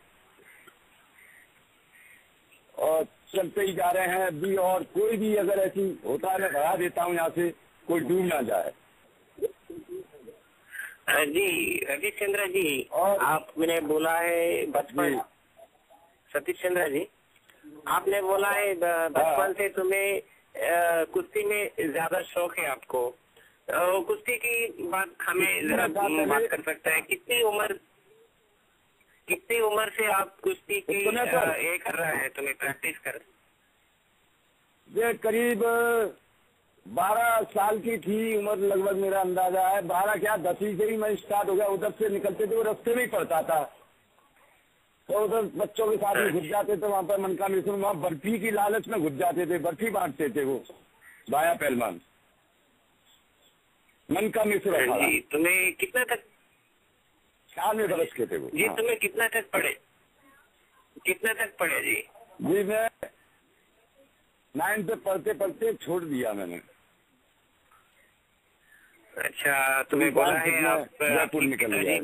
और चलते ही जा रहे हैं अभी। और कोई भी अगर ऐसी होता है मैं भगा देता हूँ यहाँ से, कोई डूब ना जाए। जी सतीश चंद्र जी, और आपने बोला है बचपन, सतीश चंद्र जी आपने बोला है बचपन से तुम्हें कुश्ती में ज्यादा शौक है आपको। कुश्ती की बात हमें जरा बात कर सकता है, कितनी उम्र से आप कुश्ती की ये कर रहे हैं, तुम्हें प्रैक्टिस कर? ये करीब 12 साल की थी उम्र लगभग, मेरा अंदाजा है 12 क्या 10वीं से ही मैं स्टार्ट हो गया। उधर से निकलते थे वो रास्ते में ही पड़ता था, तो उधर बच्चों के साथ में घुस जाते थे। वहाँ पर मनका मिश्र वहाँ बर्फी की लालच में घुस जाते थे, बर्फी बांटते थे वो बाया पहलवान मनका मिश्र। तुम्हें कितना तक 4 बरस के थे वो जी? तुम्हें कितना तक पढ़े जी? जी मैं 9 पे पढ़ते पढ़ते छोड़ दिया मैंने। अच्छा, तुम्हें बोला है आप जयपुर निकल गया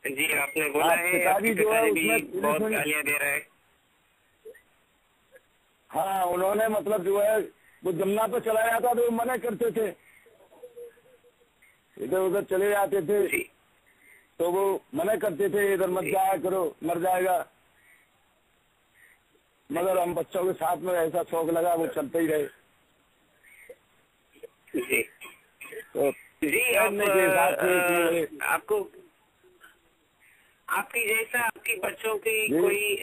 जी, आपने बोला है पिताजी जो है उसमें बहुत गालियाँ दे रहे हैं। हाँ, उन्होंने मतलब जो है वो जमुना पे चला जाता तो वो मना करते थे, इधर उधर चले जाते थे तो वो मना करते थे इधर मत जाया करो मर जाएगा। मगर हम बच्चों के साथ में ऐसा शौक लगा वो चलते ही रहे। तो जी आपको आपकी जैसा आपके बच्चों की कोई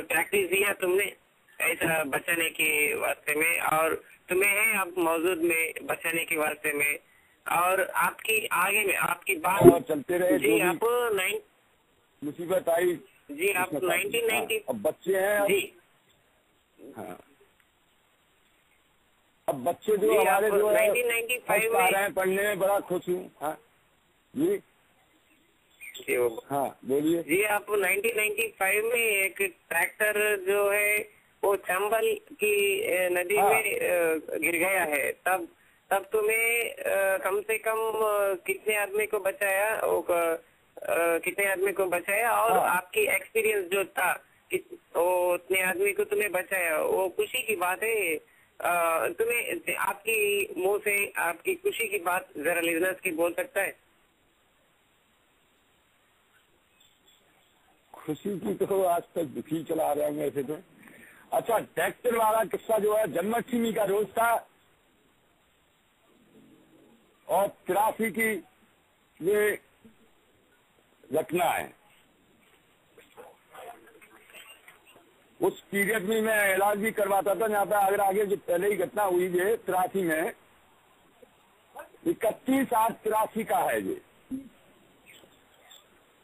प्रैक्टिस दिया तुमने ऐसा बचाने के वास्ते में, और तुम्हें है आप मौजूद में बचाने के वास्ते में, और आपकी आगे में आपकी बात और चलते रहे जी। आप मुसीबत आई जी, आप 1990 अब बच्चे हैं जी। हाँ, अब बच्चे जो हमारे जो है 1995 आ रहे हैं पढ़ने में, बड़ा खुश हूँ। हाँ जी, हाँ बोलिए जी। आप 1995 में एक ट्रैक्टर जो है वो चंबल की नदी में गिर गया है, तब तुम्हें कम से कम कितने आदमी को बचाया, और आपकी एक्सपीरियंस जो था वो उतने आदमी को तुम्हें बचाया, वो खुशी की बात है। तुम्हें आपकी मुंह से आपकी खुशी की बात जरा लिजनर्स की बोल सकता है? खुशी की तो आज तक दुखी चला रहा हूँ ऐसे तो। अच्छा, ट्रैक्टर वाला किस्सा जो है जन्माष्टमी का रोज था और 83 की ये घटना है। उस पीरियड में मैं इलाज भी करवाता था यहाँ पे आगरा। आगे जो पहले ही घटना हुई है 83 में, 31/8/83 का है ये।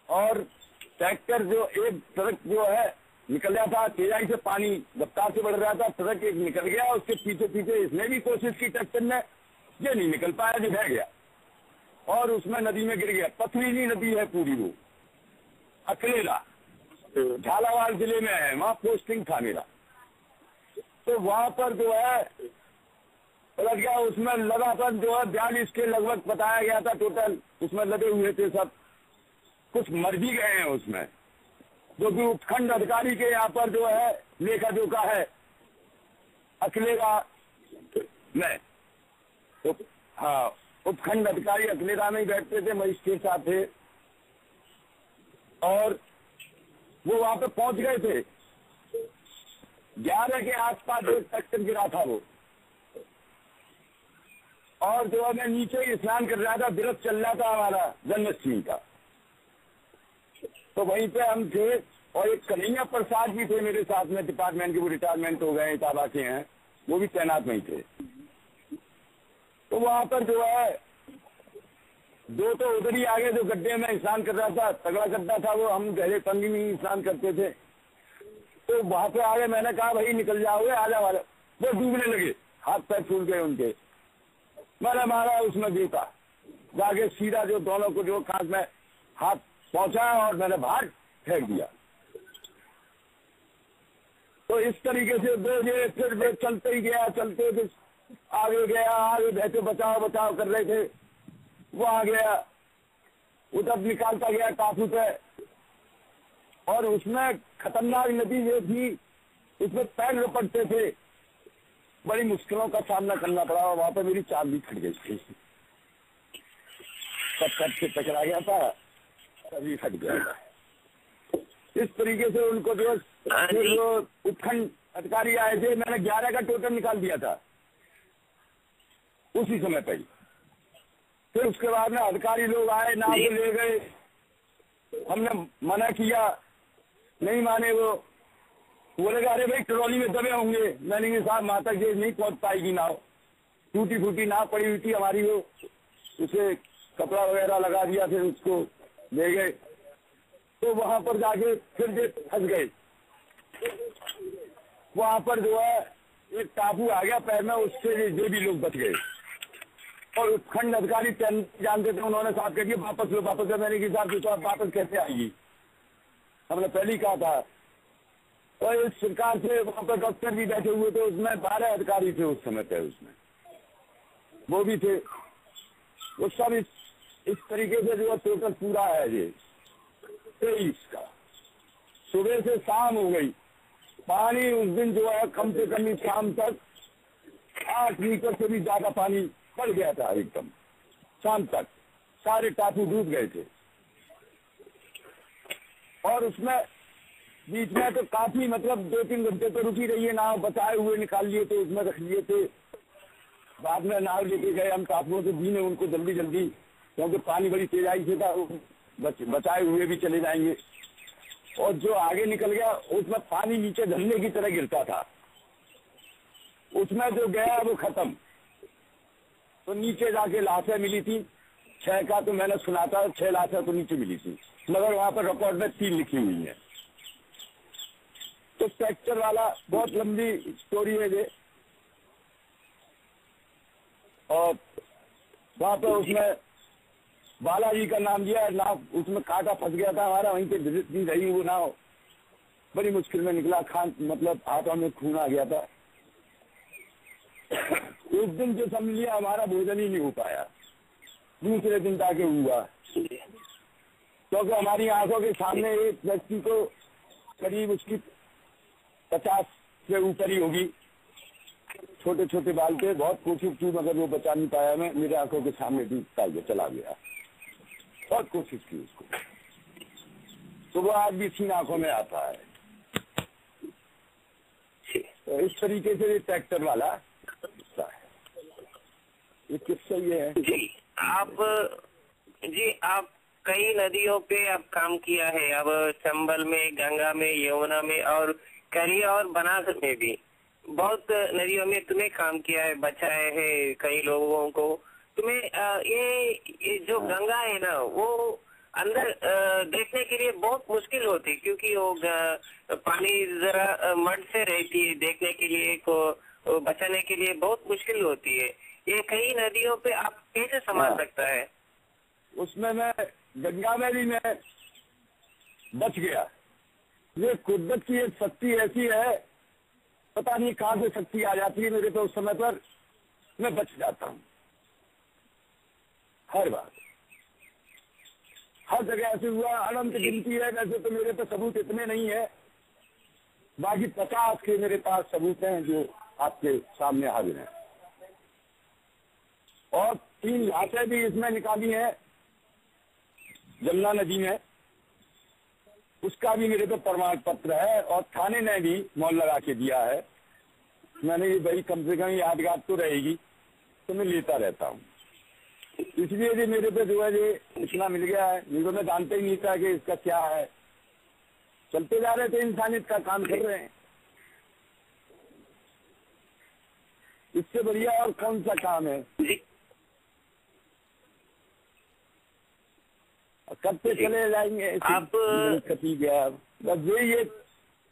और ट्रैक्टर जो एक ट्रक जो है निकल रहा था, तेजाई से पानी रफ्तार से बढ़ रहा था, ट्रक एक निकल गया, उसके पीछे पीछे इसने भी कोशिश की ट्रैक्टर ने, ये नहीं निकल पाया, जो बह गया और उसमें नदी में गिर गया। पथरीली नदी है पूरी वो, अकलेला झालावाड़ जिले में है, वहाँ पोस्टिंग था मेरा। तो वहाँ पर जो है पलट गया, उसमें लगातार जो है 42 के लगभग बताया गया था टोटल, उसमें लगे हुए थे सब। कुछ मर भी गए हैं उसमें, जो कि उपखंड अधिकारी के यहाँ पर जो है लेखा जोखा है अकलेरा में। तो हाँ, उपखंड अधिकारी अकलेरा में ही बैठते थे, मजिस्ट्रेट साहब थे, और वो वहां पे पहुंच गए थे। 11 के आसपास एक ट्रैक्टर गिरा था वो, और जो है मैं नीचे ही स्नान कर रहा था, व्रत चल रहा था हमारा जन्माष्टमी का। तो वहीं पे हम थे और एक कन्हैया प्रसाद भी थे मेरे साथ में, डिपार्टमेंट के, वो रिटायरमेंट हो गए, इटावा के हैं, वो भी तैनात वहीं थे। तो वहां पर जो है दो तो उधर ही आगे जो गड्ढे में स्नान कर रहा था, तगड़ा गड्ढा था वो, हम गहरे पानी में ही स्नान करते थे। तो वहां पे आगे मैंने कहा भाई निकल जाओगे, आ जाओ आ जाओ। वो डूबने लगे, हाथ पैर फूल गए उनके। मैंने मारा उसमें देखा जाके सीधा जो दोनों को जो कांच में हाथ पहुंचा और मैंने बाहर फेंक दिया। तो इस तरीके से दो ये फिर वे चलते ही गया, चलते फिर आगे गया, आगे बैठे बचाव बचाव कर रहे थे, वो आ गया, उधर निकालता गया टापू पे। और उसमें खतरनाक नदी ये थी, उसमें पैर रपटते थे, बड़ी मुश्किलों का सामना करना पड़ा। वहां पर मेरी चाबी फट गई थी, सब से टकरा गया था, तभी फट गया था। इस तरीके से उनको जो उत्खंड अधिकारी आए थे, मैंने 11 का टोटल निकाल दिया था उसी समय पर ही। फिर उसके बाद में अधिकारी लोग आए, नाव से ले गए, हमने मना किया, नहीं माने वो, बोले अरे भाई ट्रॉली में दबे होंगे। मैंने कहा साहब माता जी नहीं पहुंच पाएगी नाव, टूटी फूटी नाव पड़ी हुई थी हमारी, वो उसे कपड़ा वगैरह लगा दिया, फिर उसको ले गए। तो वहां पर जाके फिर जे फंस गए। वहां पर जो है एक टापू आ गया पैर में, उससे ये भी लोग बच गए। और उत्खंड अधिकारी जानते थे, उन्होंने साहब कह दिया वापस लो वापस लो। मैंने कहा साहब तो आप वापस कैसे आएगी, हमने पहले ही कहा था। और इस सरकार से वहां पर डॉक्टर भी बैठे हुए थे, उसमें 12 अधिकारी थे उस समय पे, उसमें वो भी थे। वो सब इस तरीके से जो टोटल पूरा है ये 23 का, सुबह से शाम हो गई। पानी उस दिन जो है कम से कम शाम तक 8 मीटर से भी ज्यादा पानी बढ़ गया था एकदम। शाम तक सारे टापू डूब गए थे। और उसमें बीच में तो काफी मतलब 2-3 घंटे तो रुकी रही है नाव, बचाए हुए निकाल लिए थे, उसमें रख लिए थे। बाद में नाव लेके गए हम टापुओं से, बीने उनको जल्दी जल्दी, क्योंकि पानी बड़ी तेजाई से था, बचाए हुए भी चले जाएंगे। और जो आगे निकल गया उसमें पानी नीचे झरने की तरह गिरता था, उसमें जो गया वो खत्म। तो नीचे जाके लाशें मिली थी 6 का, तो मैंने सुना था 6 लाशें तो नीचे मिली थी, मगर वहां पर रिकॉर्ड में 3 लिखी हुई है। तो फ्रैक्चर वाला बहुत लंबी स्टोरी है ये। और वहां पर उसमें बालाजी का नाम दिया, नाव उसमें कांटा फंस गया था हमारा, वहीं पे विजिट भी रही वो नाव, बड़ी मुश्किल में निकला। खान मतलब हाथों में खून आ गया था। उस दिन जो समझ लिया हमारा भोजन ही नहीं हो पाया, दूसरे दिन जाके हुआ, क्योंकि हमारी आंखों के सामने एक व्यक्ति को करीब उसकी 50 से ऊपर ही होगी, छोटे छोटे बाल थे, बहुत कोशिश की मगर वो बचा नहीं पाया। मैं मेरे आंखों के सामने डूबता चला गया, बहुत कोशिश की उसको, तो वो आज भी सीन आंखों में आता है। तो इस तरीके से ये ट्रैक्टर वाला किस्सा है। ये किस्सा ये है जी आप कई नदियों पे आप काम किया है, अब चंबल में, गंगा में, यमुना में और करिया और बनास में भी बहुत नदियों में तुम्हें काम किया है, बचाए है कई लोगों को। तुम्हें ये जो गंगा है ना, वो अंदर देखने के लिए बहुत मुश्किल होती, क्योंकि वो पानी जरा मड से रहती है, देखने के लिए को बचाने के लिए बहुत मुश्किल होती है। ये कई नदियों पे आप कैसे संभाल सकता है? उसमें मैं गंगा में भी मैं बच गया। ये कुदरत की एक शक्ति ऐसी है, पता नहीं कहाँ से शक्ति आ जाती है मेरे पे, उस समय पर मैं बच जाता हूँ। हर बार हर जगह ऐसे हुआ, अनंत गिनती है। वैसे तो मेरे पे सबूत इतने नहीं है, बाकी 50 के मेरे पास सबूत हैं जो आपके सामने हाजिर हैं। और 3 लाशें भी इसमें निकाली है यमुना नदी में, उसका भी मेरे पे प्रमाण पत्र है। और थाने ने भी मोहर लगा के दिया है। मैंने ये बड़ी कम से कम यादगार तो रहेगी तो मैं लेता रहता हूँ। इसलिए जो मेरे पे जो है ये इतना मिल गया है, नहीं तो मैं जानता ही नहीं था कि इसका क्या है। चलते जा रहे थे, इंसानियत का काम कर रहे हैं। इससे बढ़िया और कौन सा काम है? कब से चले जाएंगे आप? ठीक है, बस ये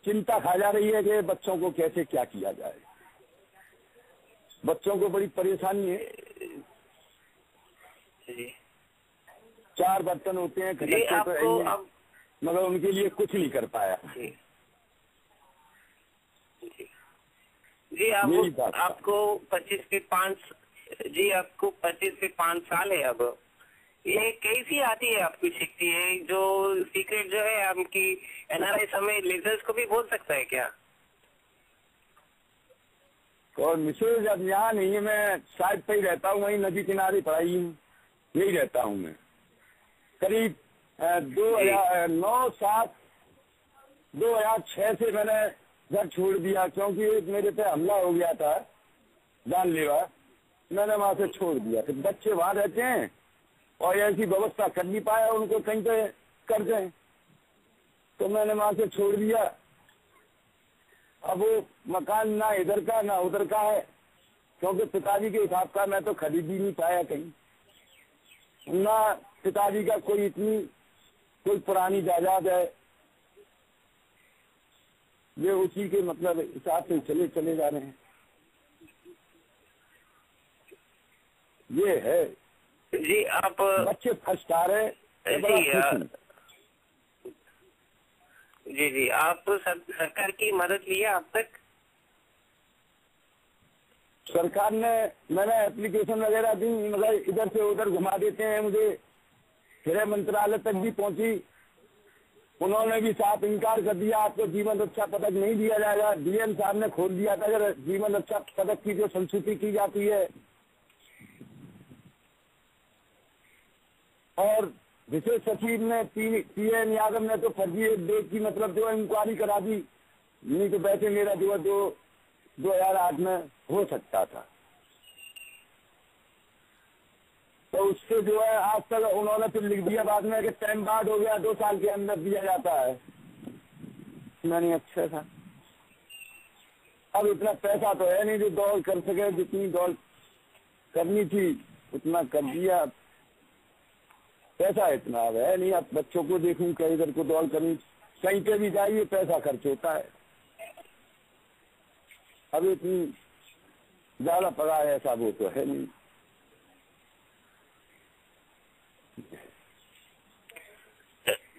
चिंता खा जा रही है कि बच्चों को कैसे क्या किया जाए। बच्चों को बड़ी परेशानी है। 4 बर्तन होते हैं, खटकते तो है, मगर उनके लिए कुछ नहीं कर पाया। जी आपको 25 से 5 साल है। अब ये कैसी आती है आपकी शक्ति है जो सीक्रेट जो है आपकी एनआरआई समय लिजर्स को भी बोल सकता है क्या? और मिसेज अब यहाँ नहीं है, मैं साइड पे ही रहता हूँ, वहीं नदी किनारे पढ़ाई हूँ, यही रहता हूँ मैं। करीब 2006 से मैंने घर छोड़ दिया, क्योंकि मेरे पे हमला हो गया था जानलेवा। मैंने वहां से छोड़ दिया। फिर बच्चे वहां रहते हैं और ऐसी व्यवस्था कर नहीं पाया उनको कहीं पे कर दें, तो मैंने वहां से छोड़ दिया। अब वो मकान ना इधर का ना उधर का है, क्योंकि पिताजी के हिसाब का मैं तो खरीद ही नहीं पाया कहीं। ना पिताजी का कोई पुरानी जायदाद है, ये उसी के मतलब हिसाब से चले जा रहे हैं। ये है जी। आप बच्चे फर्स्ट आ रहे जी आप सरकार की मदद ली है अब तक? सरकार ने, मैंने एप्लीकेशन वगैरह दी, मगर इधर से उधर घुमा देते हैं मुझे। गृह मंत्रालय तक भी पहुंची, उन्होंने भी साफ इनकार कर दिया, आपको जीवन रक्षा पदक नहीं दिया जाएगा। डीएम साहब ने खोल दिया था, अगर जीवन रक्षा पदक की जो संस्तुति की जाती है, और विशेष सचिव ने पीएन यादव ने तो फर्जी डेट की मतलब जो इंक्वायरी करा दी, नहीं तो वैसे मेरा जो 2008 में हो सकता था। तो उससे जो है आज तक उन्होंने फिर लिख दिया बाद में कि टाइम बाद हो गया, 2 साल के अंदर दिया जाता है। मैंने अच्छा था, अब इतना पैसा तो है नहीं जो दौड़ कर सके, जितनी दौड़ करनी थी उतना कर दिया। पैसा इतना अब है नहीं, अब बच्चों को देखूं कहीं इधर को दौड़ करूं, कहीं पे भी जाइए पैसा खर्च होता है। अब इतनी ज्यादा पगार ऐसा वो तो है नहीं।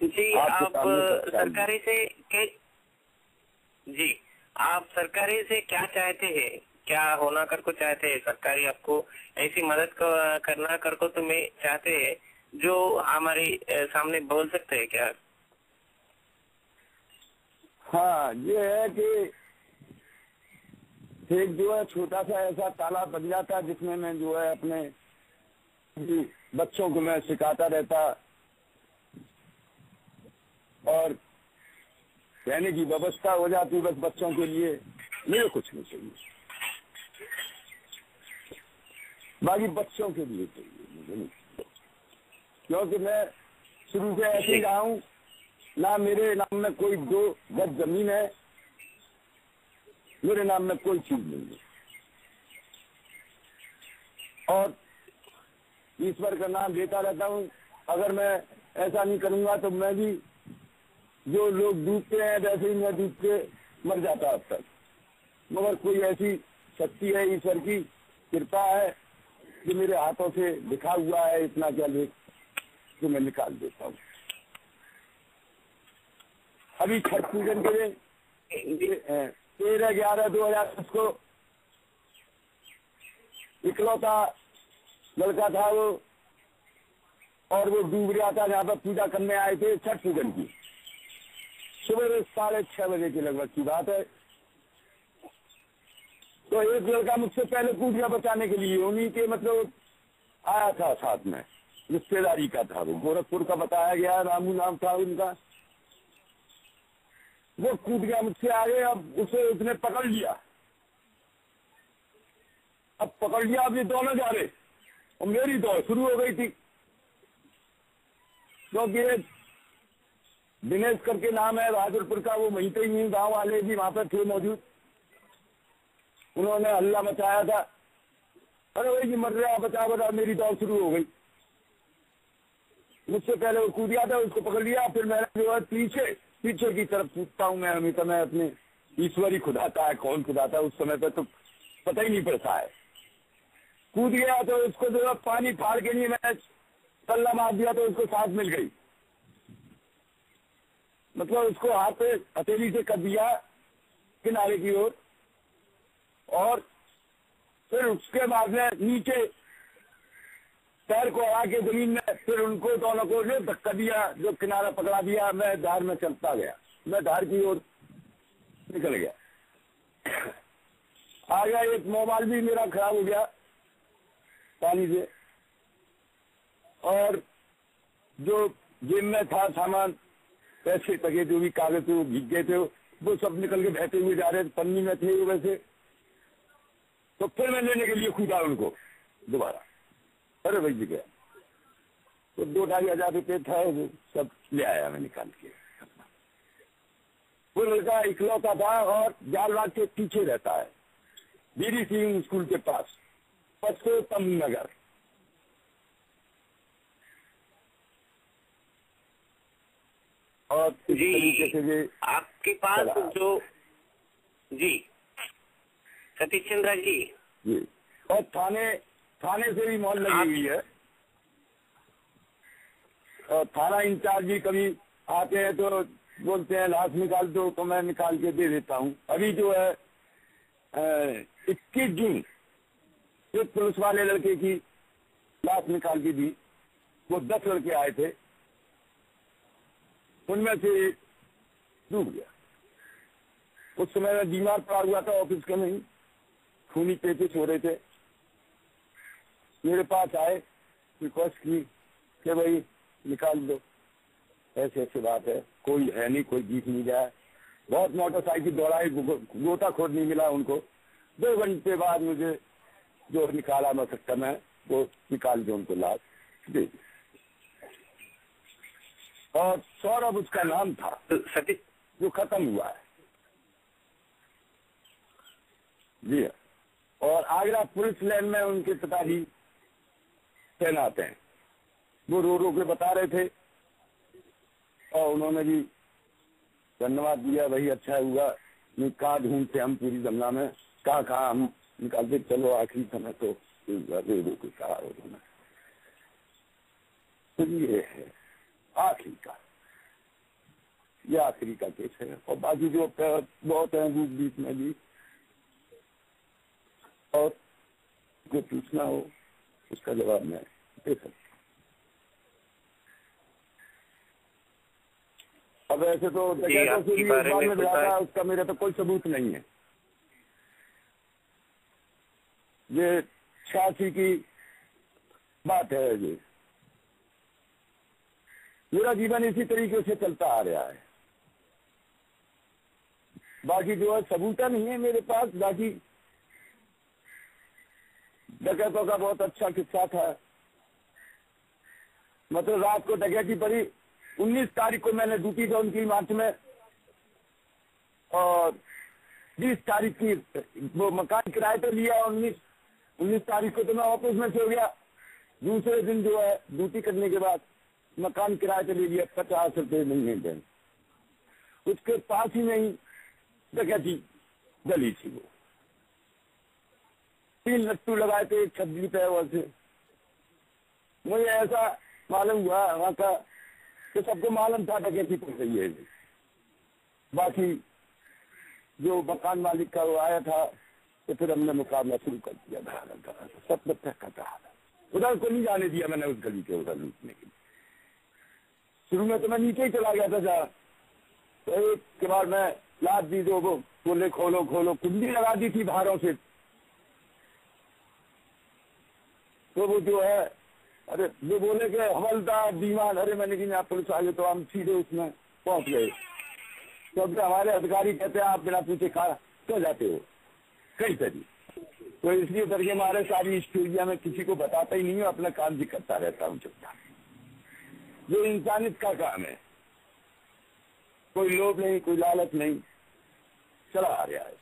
जी आप सरकारी से क्या चाहते हैं? क्या होना कर को चाहते हैं? सरकारी आपको ऐसी मदद करना कर को तुम्हें चाहते हैं जो हमारे सामने बोल सकते हैं क्या? हाँ, ये है कि एक जो है छोटा सा ऐसा तालाब बन जाता है जिसमें मैं जो है अपने बच्चों को मैं सिखाता रहता, और रहने की व्यवस्था हो जाती बस बच्चों के लिए, मेरे कुछ नहीं चाहिए, बाकी बच्चों के लिए चाहिए मुझे नहीं। क्योंकि मैं शुरू से ऐसे ही रहा हूँ, ना मेरे नाम में कोई 2 गज जमीन है, मेरे नाम में कोई चीज नहीं है, और ईश्वर का नाम लेता रहता हूँ। अगर मैं ऐसा नहीं करूंगा तो मैं भी जो लोग डूबते हैं वैसे ही मैं डूब के मर जाता अब तक। मगर कोई ऐसी शक्ति है, ईश्वर की कृपा है कि मेरे हाथों से लिखा हुआ है इतना क्या लेख जो मैं निकाल देता हूँ। अभी छठ पूजन के लिए 13/11/2010 को इकलौता लड़का था वो, और वो डूब गया था जहाँ पर पूजा करने आए थे छठ पूजन की। सुबह 6:30 बजे के लगभग की बात है। तो एक लड़का मुझसे पहले पूछ गया बचाने के लिए, उन्हीं के मतलब आया था साथ में, रिश्तेदारी का था वो, गोरखपुर का बताया गया, रामू नाम था उनका। वो कूद गया मुझसे आगे, अब उसे उसने पकड़ लिया। अब पकड़ लिया, अब ये दोनों जा रहे और मेरी दौड़ शुरू हो गई थी, क्योंकि दिनेश करके नाम है बहादुरपुर का, वो वहीं पे ही गांव वाले भी वहां पर थे मौजूद। उन्होंने हल्ला मचाया था, अरे भाई जी मर रहा, बचा बचा, मेरी दौड़ शुरू हो गई। मुझसे पहले वो कूद गया था, उसको पकड़ लिया। फिर मैंने जो है पीछे की तरफ कूदता हूँ मैं, हमेशा मैं अपने ईश्वरी खुदाता है, कौन खुदाता है उस समय पर तो पता ही नहीं पड़ता है। कूद गया तो उसको जो है पानी फाड़ के लिए मैं तल्ला मार दिया तो उसको सांस मिल गई, मतलब उसको हाथ पे हथेली से कर दिया किनारे की ओर। और फिर उसके बाद में नीचे पैर को हरा के जमीन में फिर उनको दोनों को जो धक्का दिया, जो किनारा पकड़ा दिया। मैं धार में चलता गया, मैं धार की ओर निकल गया। आ गया, एक मोबाइल भी मेरा खराब हो गया पानी से, और जो जेब में था सामान, पैसे टके जो भी कागज थे वो भीग गए थे, वो सब निकल के बहते हुए जा रहे थे, पन्नी में थे वो वैसे। तो फिर मैं लेने के लिए कूदा उनको दोबारा, अरे भाई जी गया तो 2-2.5 रुपये था, वो सब ले आया मैं निकाल के। वो लड़का इकलौता था और जालबाग के पीछे रहता है, बीरी सिंह स्कूल के पास, पश्चिम नगर। और इस तरीके से ये आपके पास जो जी सतीश चंद्र जी, और थाने से भी मॉल लगी हुई है, और थाना इंचार्ज भी कभी आते हैं तो बोलते हैं लाश निकाल दो, तो मैं निकाल के दे देता हूँ। अभी जो है 21 जून एक पुलिस वाले लड़के की लाश निकाल के दी, वो 10 लड़के आए थे, उनमें से डूब गया। उस समय मैं बीमार पड़ा हुआ था ऑफिस के में, खूनी पेचिश हो रहे थे। मेरे पास आए, रिक्वेस्ट की कि भाई निकाल दो, ऐसे ऐसे बात है, कोई है नहीं, कोई जीत नहीं जाए। बहुत मोटरसाइकिल दौड़ाई, गोताखोर नहीं मिला उनको। 2 घंटे बाद मुझे जो निकाला मशक्कत में, वो निकाल के उनको लाश दे दी। और सौरभ उसका नाम था, सतीश, जो खत्म हुआ है जी। और आगरा पुलिस लाइन में उनके पिताजी तैनात हैं, वो रो के बता रहे थे, और उन्होंने भी धन्यवाद दिया, भाई अच्छा हुआ, कहाँ ढूंढते हम पूरी गंगा में, कहाँ हम निकालते, चलो आखिरी समय तो रो के कहा उन्होंने। तो ये है आखिरी का, ये आखिरी का केस है। और बाकी जो बहुत है बीच में भी, और जो पूछना हो उसका जवाब मैं दे सकता हूँ। अब ऐसे तो डकैतों से भी बार में मिला था, उसका मेरा तो कोई सबूत नहीं है। ये 86 की बात है, ये मेरा जीवन इसी तरीके से चलता आ रहा है। बाकी जो है सबूत नहीं है मेरे पास। बाकी डकैतों का बहुत अच्छा किस्सा था, मतलब रात को डकैती पड़ी। 19 तारीख को मैंने ड्यूटी था उनकी मार्च में, और 20 तारीख की वो मकान किराए पे लिया। 19 तारीख को तो मैं ऑफिस में सो गया। दूसरे दिन जो है ड्यूटी करने के बाद मकान किराए पे ले लिया, 50 रुपये महीने दिन। उसके पास ही नहीं डकैती गली थी, वो 3 लट्टू लगाए थे, 26 रुपये वैसे। मुझे ऐसा मालूम हुआ वहाँ का, तो सबको मालूम था डकैती पड़ रही है। बाकी जो मकान मालिक का वो आया था, तो फिर हमने मुकाबला शुरू कर दिया, धड़ा सब तक का था। उधर को नहीं जाने दिया मैंने, उस गली के उधर लूटने के लिए। शुरू में तो मैं नीचे ही चला गया था जहाँ, तो एक के बाद मैं लाद दी, जो वो बोले खोलो खोलो, कुंडी लगा दी थी बाहरों से। तो वो जो है, अरे वो बोले कि हवलदार दीवान, अरे मैंने कि आप पुलिस आ गए, तो हम सीधे उसमें पहुंच गए। तो हमारे अधिकारी कहते हैं आप बिना पूछे कहाँ क्यों जाते हो, कहीं से भी। तो इसलिए करके हमारे सारी स्टोरिया में किसी को बताता ही नहीं हूँ, अपना काम भी करता रहता हूँ चुपचाप, जो इंसानियत का काम है। कोई लोभ नहीं, कोई लालच नहीं, चला आ रहा है।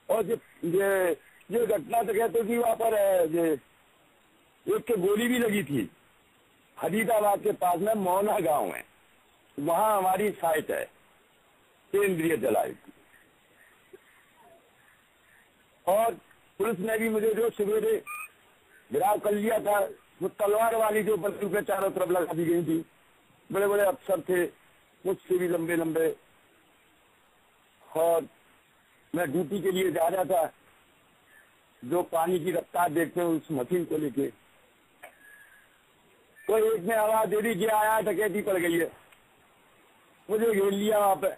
और ये घटना तो कहते कि वहाँ पर एक तो गोली भी लगी थी, फरीदाबाद के पास में मौना गांव है, वहाँ हमारी साइट है केंद्रीय जलाई की। और पुलिस ने भी मुझे जो सवेरे गिराव कर लिया था, वो तलवार वाली जो बंदूक के चारों तरफ लगा दी गई थी, बड़े बड़े अफसर थे, मुझसे भी लंबे लंबे, और मैं ड्यूटी के लिए जा रहा था, जो पानी की रफ्तार देखते हैं उस मशीन को लेके, तो एक ने आवाज दे दी कि आया डकैती पड़ गई है। मुझे घेर लिया वहां पे,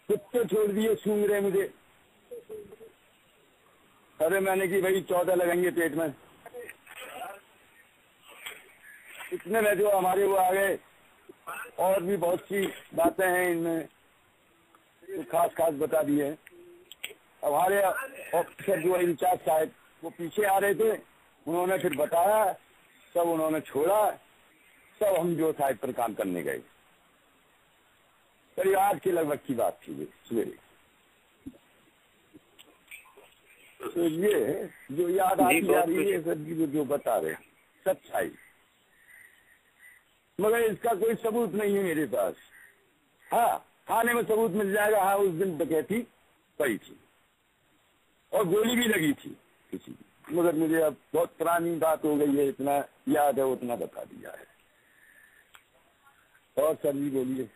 कुत्ते छोड़ दिए, सूंघ रहे मुझे। अरे मैंने कि भाई 14 लगेंगे पेट में। इतने में जो हमारे वो आ गए, और भी बहुत सी बातें हैं इनमें, तो खास बता दी है। हमारे ऑफिसर जो है इंचार्ज साहब, वो पीछे आ रहे थे, उन्होंने फिर बताया, सब उन्होंने छोड़ा, सब हम जो साइड पर काम करने गए। करीब 8 के लगभग की बात थी सवेरे। तो ये जो याद आती जा रही है सर जी, जो बता रहे हैं सच्चाई, मगर इसका कोई सबूत नहीं है मेरे पास। हाँ, थाने में सबूत मिल जाएगा, हाँ उस दिन डकैती पड़ी थी और गोली भी लगी थी किसी की, मगर मुझे अब बहुत पुरानी बात हो गई है, इतना याद है उतना बता दिया है। और सर जी बोलिए।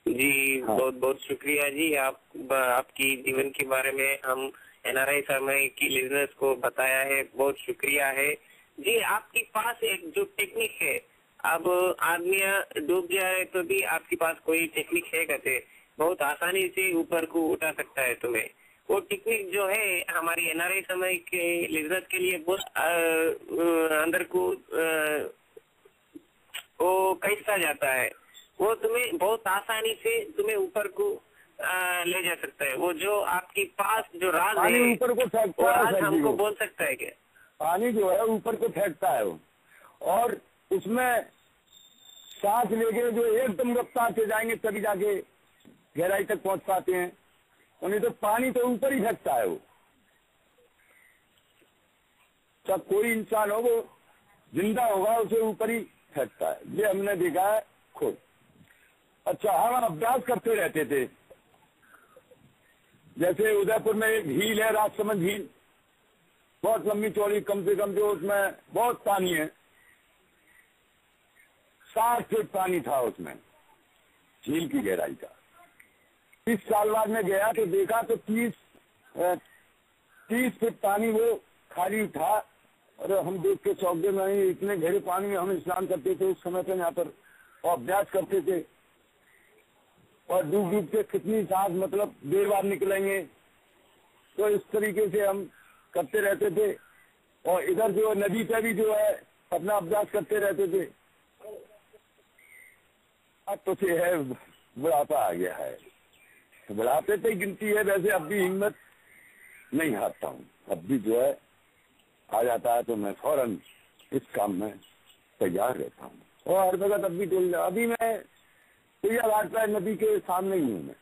जी हाँ। बहुत बहुत शुक्रिया जी, आपकी जीवन के बारे में हम NRI समय की लिजनर्स को बताया है, बहुत शुक्रिया है जी। आपके पास एक जो टेक्निक है, अब आदमी डूब जाए तो भी आपके पास कोई टेक्निक है कहते, बहुत आसानी से ऊपर को उठा सकता है तुम्हें। वो टेक्निक जो है हमारी NRI समय के लिजनर्स के लिए बहुत अंदर को वो कैसा जाता है, वो तुम्हें बहुत आसानी से तुम्हें ऊपर को ले जा सकता है। वो जो आपके पास जो राज है, ऊपर को वो राज हमको बोल सकता है क्या? पानी जो है ऊपर को फेंकता है वो, और उसमें सांस लेके जो एकदम रफ्तार से जाएंगे तभी जाके गहराई तक पहुंच पाते हैं, उन्हें तो पानी तो ऊपर ही फेंकता है वो। सब कोई इंसान हो, वो जिंदा होगा उसे ऊपर ही फेंकता है, ये हमने देखा है खुद। अच्छा, हम अभ्यास करते रहते थे, जैसे उदयपुर में एक झील है, राजसमंद झील, बहुत लंबी चौड़ी, कम से कम जो उसमें बहुत पानी है, 60 फीट पानी था उसमें, झील की गहराई का। 30 साल बाद में गया तो देखा तो 30 फीट पानी वो खाली था, और हम देख के चौंक गए, नहीं इतने गहरे पानी में हम स्नान करते थे उस समय पे यहाँ पर, और अभ्यास करते थे, और डूब डूब के कितनी सांस मतलब देर बाद निकलेंगे, तो इस तरीके से हम करते रहते थे। और इधर जो नदी पे भी जो है अपना अभ्यास करते रहते थे। अब तो से है बुढ़ापा आ गया है, बुढ़ापे पे गिनती है, वैसे अब भी हिम्मत नहीं हारता हूँ, अब भी जो है आ जाता है तो मैं फौरन इस काम में तैयार रहता हूँ। और हर जगह तब भी डोल जा, अभी मैं पोइया घाट पर नदी के सामने ही हूँ मैं,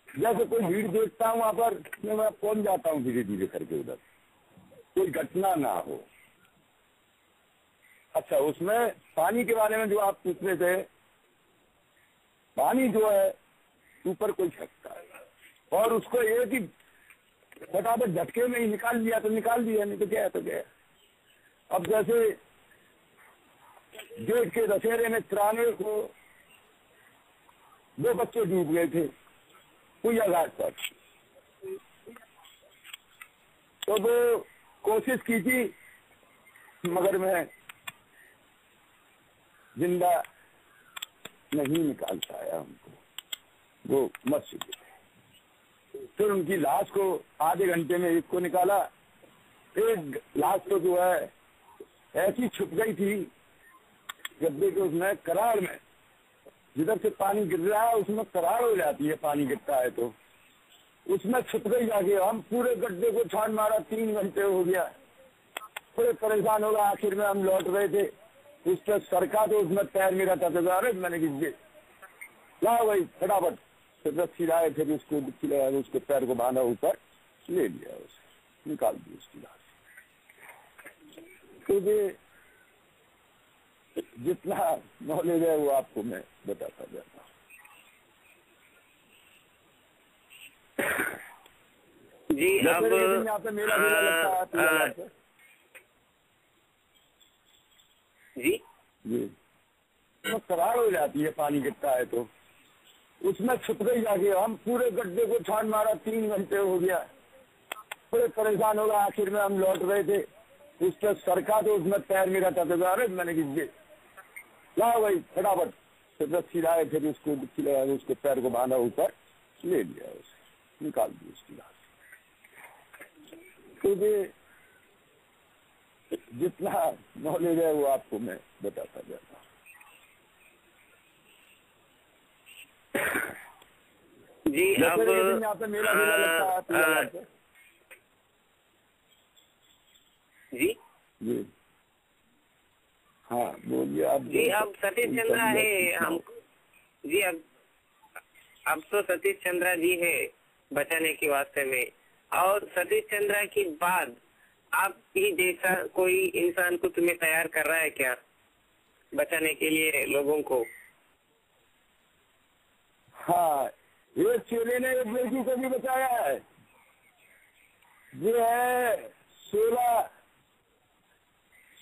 जैसे कोई भीड़ देखता हूँ वहाँ पर मैं पहुंच जाता हूँ धीरे धीरे करके उधर, कोई घटना ना हो। अच्छा, उसमें पानी के बारे में जो आप पूछ रहे थे, पानी जो है ऊपर कोई फेंकता है और उसको एक ही फटाफट झटके में ही निकाल लिया तो निकाल दिया, नहीं तो क्या है तो क्या है। अब जैसे जेठ के दशहरे में 93 को 2 बच्चे डूब गए थे पोइया घाट पर, तो वो कोशिश की थी मगर मैं जिंदा नहीं निकाल पाया उनको, वो मर चुके थे। फिर उनकी लाश को आधे घंटे में एक को निकाला, एक लाश तो जो है ऐसी छुप गई थी गड्ढे के उसमें करार में, जिधर से पानी गिर रहा है उसमें करार हो जाती है, पानी गिरता है तो उसमें छिप गई जाके। हम पूरे गड्ढे को छान मारा, 3 घंटे हो गया, बड़े परेशान हो गए। आखिर में हम लौट रहे थे, उस पर सरका तो उसमें पैर मेरा टच। अरे मैंने कि लाओ भाई फटाफट, फिर रस्सी लाए, फिर उसको डुबकी लगा, उसके पैर को बांधा, ऊपर ले लिया, उसे निकाल दी उसकी लाश। तो ये जितना नॉलेज है वो आपको मैं बताता जाता हूँ। जी अब यहाँ पे मेला लगता है जी तो करार हो जाती है, पानी गिरता है तो उसमें छिप गई जाके। हम पूरे गड्ढे को छान मारा, 3 घंटे हो गया, बड़े परेशान हो गए। आखिर में हम लौट रहे थे, उस पर सरका तो उसमें पैर मेरा टच। अरे मैंने कि लाओ भाई फटाफट, फिर रस्सी लाए, फिर उसको डुबकी लगा, उसके पैर को बांधा, ऊपर ले लिया, उसे निकाल दी उसकी लाश। तो ये जितना नॉलेज है वो आपको मैं बताता जाता हूँ। जी अब यहाँ पे मेला लगता है जी हाँ बोलिए आप जी। अब सतीश चंद्रा है हम जी। अब तो सतीश चंद्रा जी है बचाने के वास्ते में, और सतीश चंद्रा के बाद आप ही जैसा कोई इंसान को तुम्हें तैयार कर रहा है क्या बचाने के लिए लोगों को? हाँ, एक चेले ने एक लड़की को भी बचाया है, जो है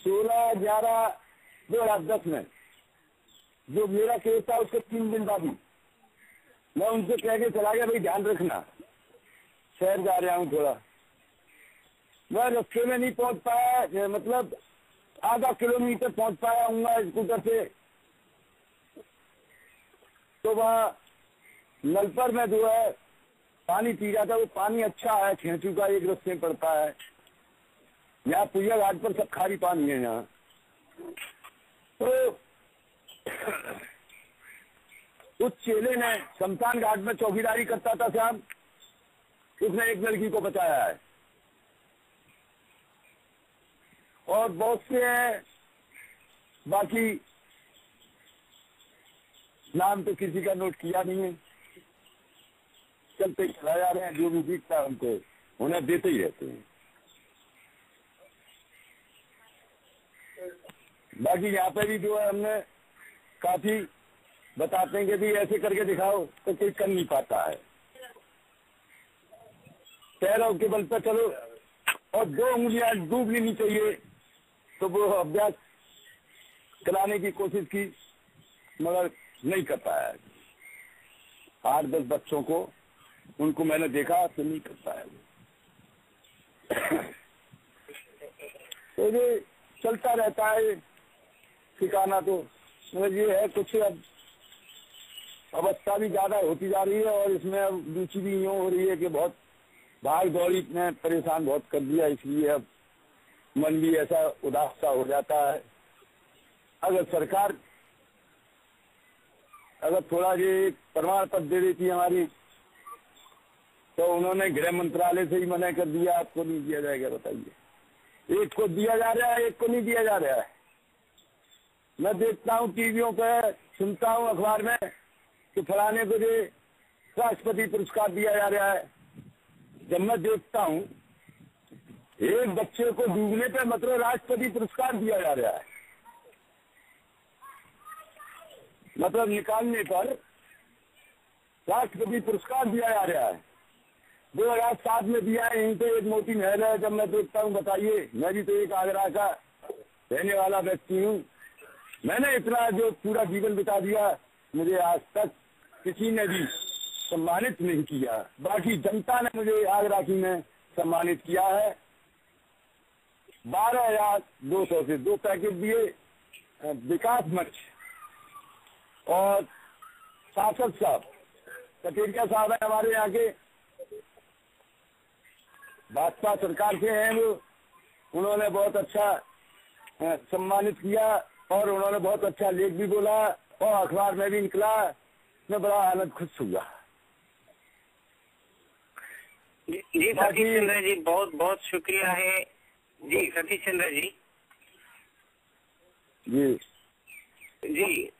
16/11/2010 में जो मेरा केस था उसके 3 दिन बाद ही मैं उनसे कह के चला गया, भाई ध्यान रखना, शहर जा रहा हूँ थोड़ा। मैं रास्ते में नहीं पहुंच पाया, मतलब आधा किलोमीटर पहुंच पाया हूँ स्कूटर से। तो वहाँ नल पर मैं जो है पानी पी रहा था, वो पानी अच्छा है, खेचू का एक रास्ते में पड़ता है। यहाँ पुइया घाट पर सब खारी पानी है यहाँ। तो उस चेले ने शमशान घाट में चौकीदारी करता था साहब, उसने एक लड़की को बचाया है। और बहुत से हैं, बाकी नाम तो किसी का नोट किया नहीं है, चलते चला जा रहे हैं। जो भी दिखता है उनको उन्हें देते ही रहते हैं। बाकी यहाँ पे भी जो है हमने काफी बताते हैं कि भी ऐसे करके दिखाओ, तो कोई कर नहीं पाता है। पैरों के बल पर चलो और 2 उंगलियां डूब लेनी चाहिए, तो वो अभ्यास कराने की कोशिश की, मगर नहीं कर पाया। 8-10 बच्चों को उनको मैंने देखा तो नहीं कर पाया। तो ये चलता रहता है ठिकाना। तो मगर ये है कुछ अब अवस्था भी ज्यादा होती जा रही है, और इसमें अब रुचि भी यूँ हो रही है कि बहुत भाग दौड़ी ने परेशान बहुत कर दिया, इसलिए अब मन भी ऐसा उदास सा हो जाता है। अगर सरकार थोड़ा ये प्रमाण पत्र दे देती हमारी, तो उन्होंने गृह मंत्रालय से ही मना कर दिया, आपको नहीं दिया जाएगा। बताइए, एक को दिया जा रहा है, एक को नहीं दिया जा रहा है। मैं देखता हूँ टीवियों पे, सुनता हूँ अखबार में कि फलाने को जो राष्ट्रपति पुरस्कार दिया जा रहा है। जब मैं देखता हूँ एक बच्चे को डूबने पे मतलब राष्ट्रपति पुरस्कार दिया जा रहा है, मतलब निकालने पर राष्ट्रपति पुरस्कार दिया जा रहा है। 2007 में दिया है। यहीं पे एक मोती महल है। जब मैं देखता हूँ, बताइए, मैं भी तो एक आगरा का रहने वाला व्यक्ति हूँ। मैंने इतना जो पूरा जीवन बिता दिया, मुझे आज तक किसी ने भी सम्मानित नहीं किया। बाकी जनता ने मुझे आगरा की में सम्मानित किया है। 12,200 से 2 पैकेट दिए विकास मंच, और शासक साहब कटेरिया साहब है हमारे यहाँ के, भाजपा सरकार से हैं वो, उन्होंने बहुत अच्छा सम्मानित किया, और उन्होंने बहुत अच्छा लेख भी बोला, और अखबार में भी निकला, मैं बड़ा आनंद खुश हुआ। जी सतीश चंद्र जी, बहुत बहुत शुक्रिया है जी। सतीश चंद्र जी जी जी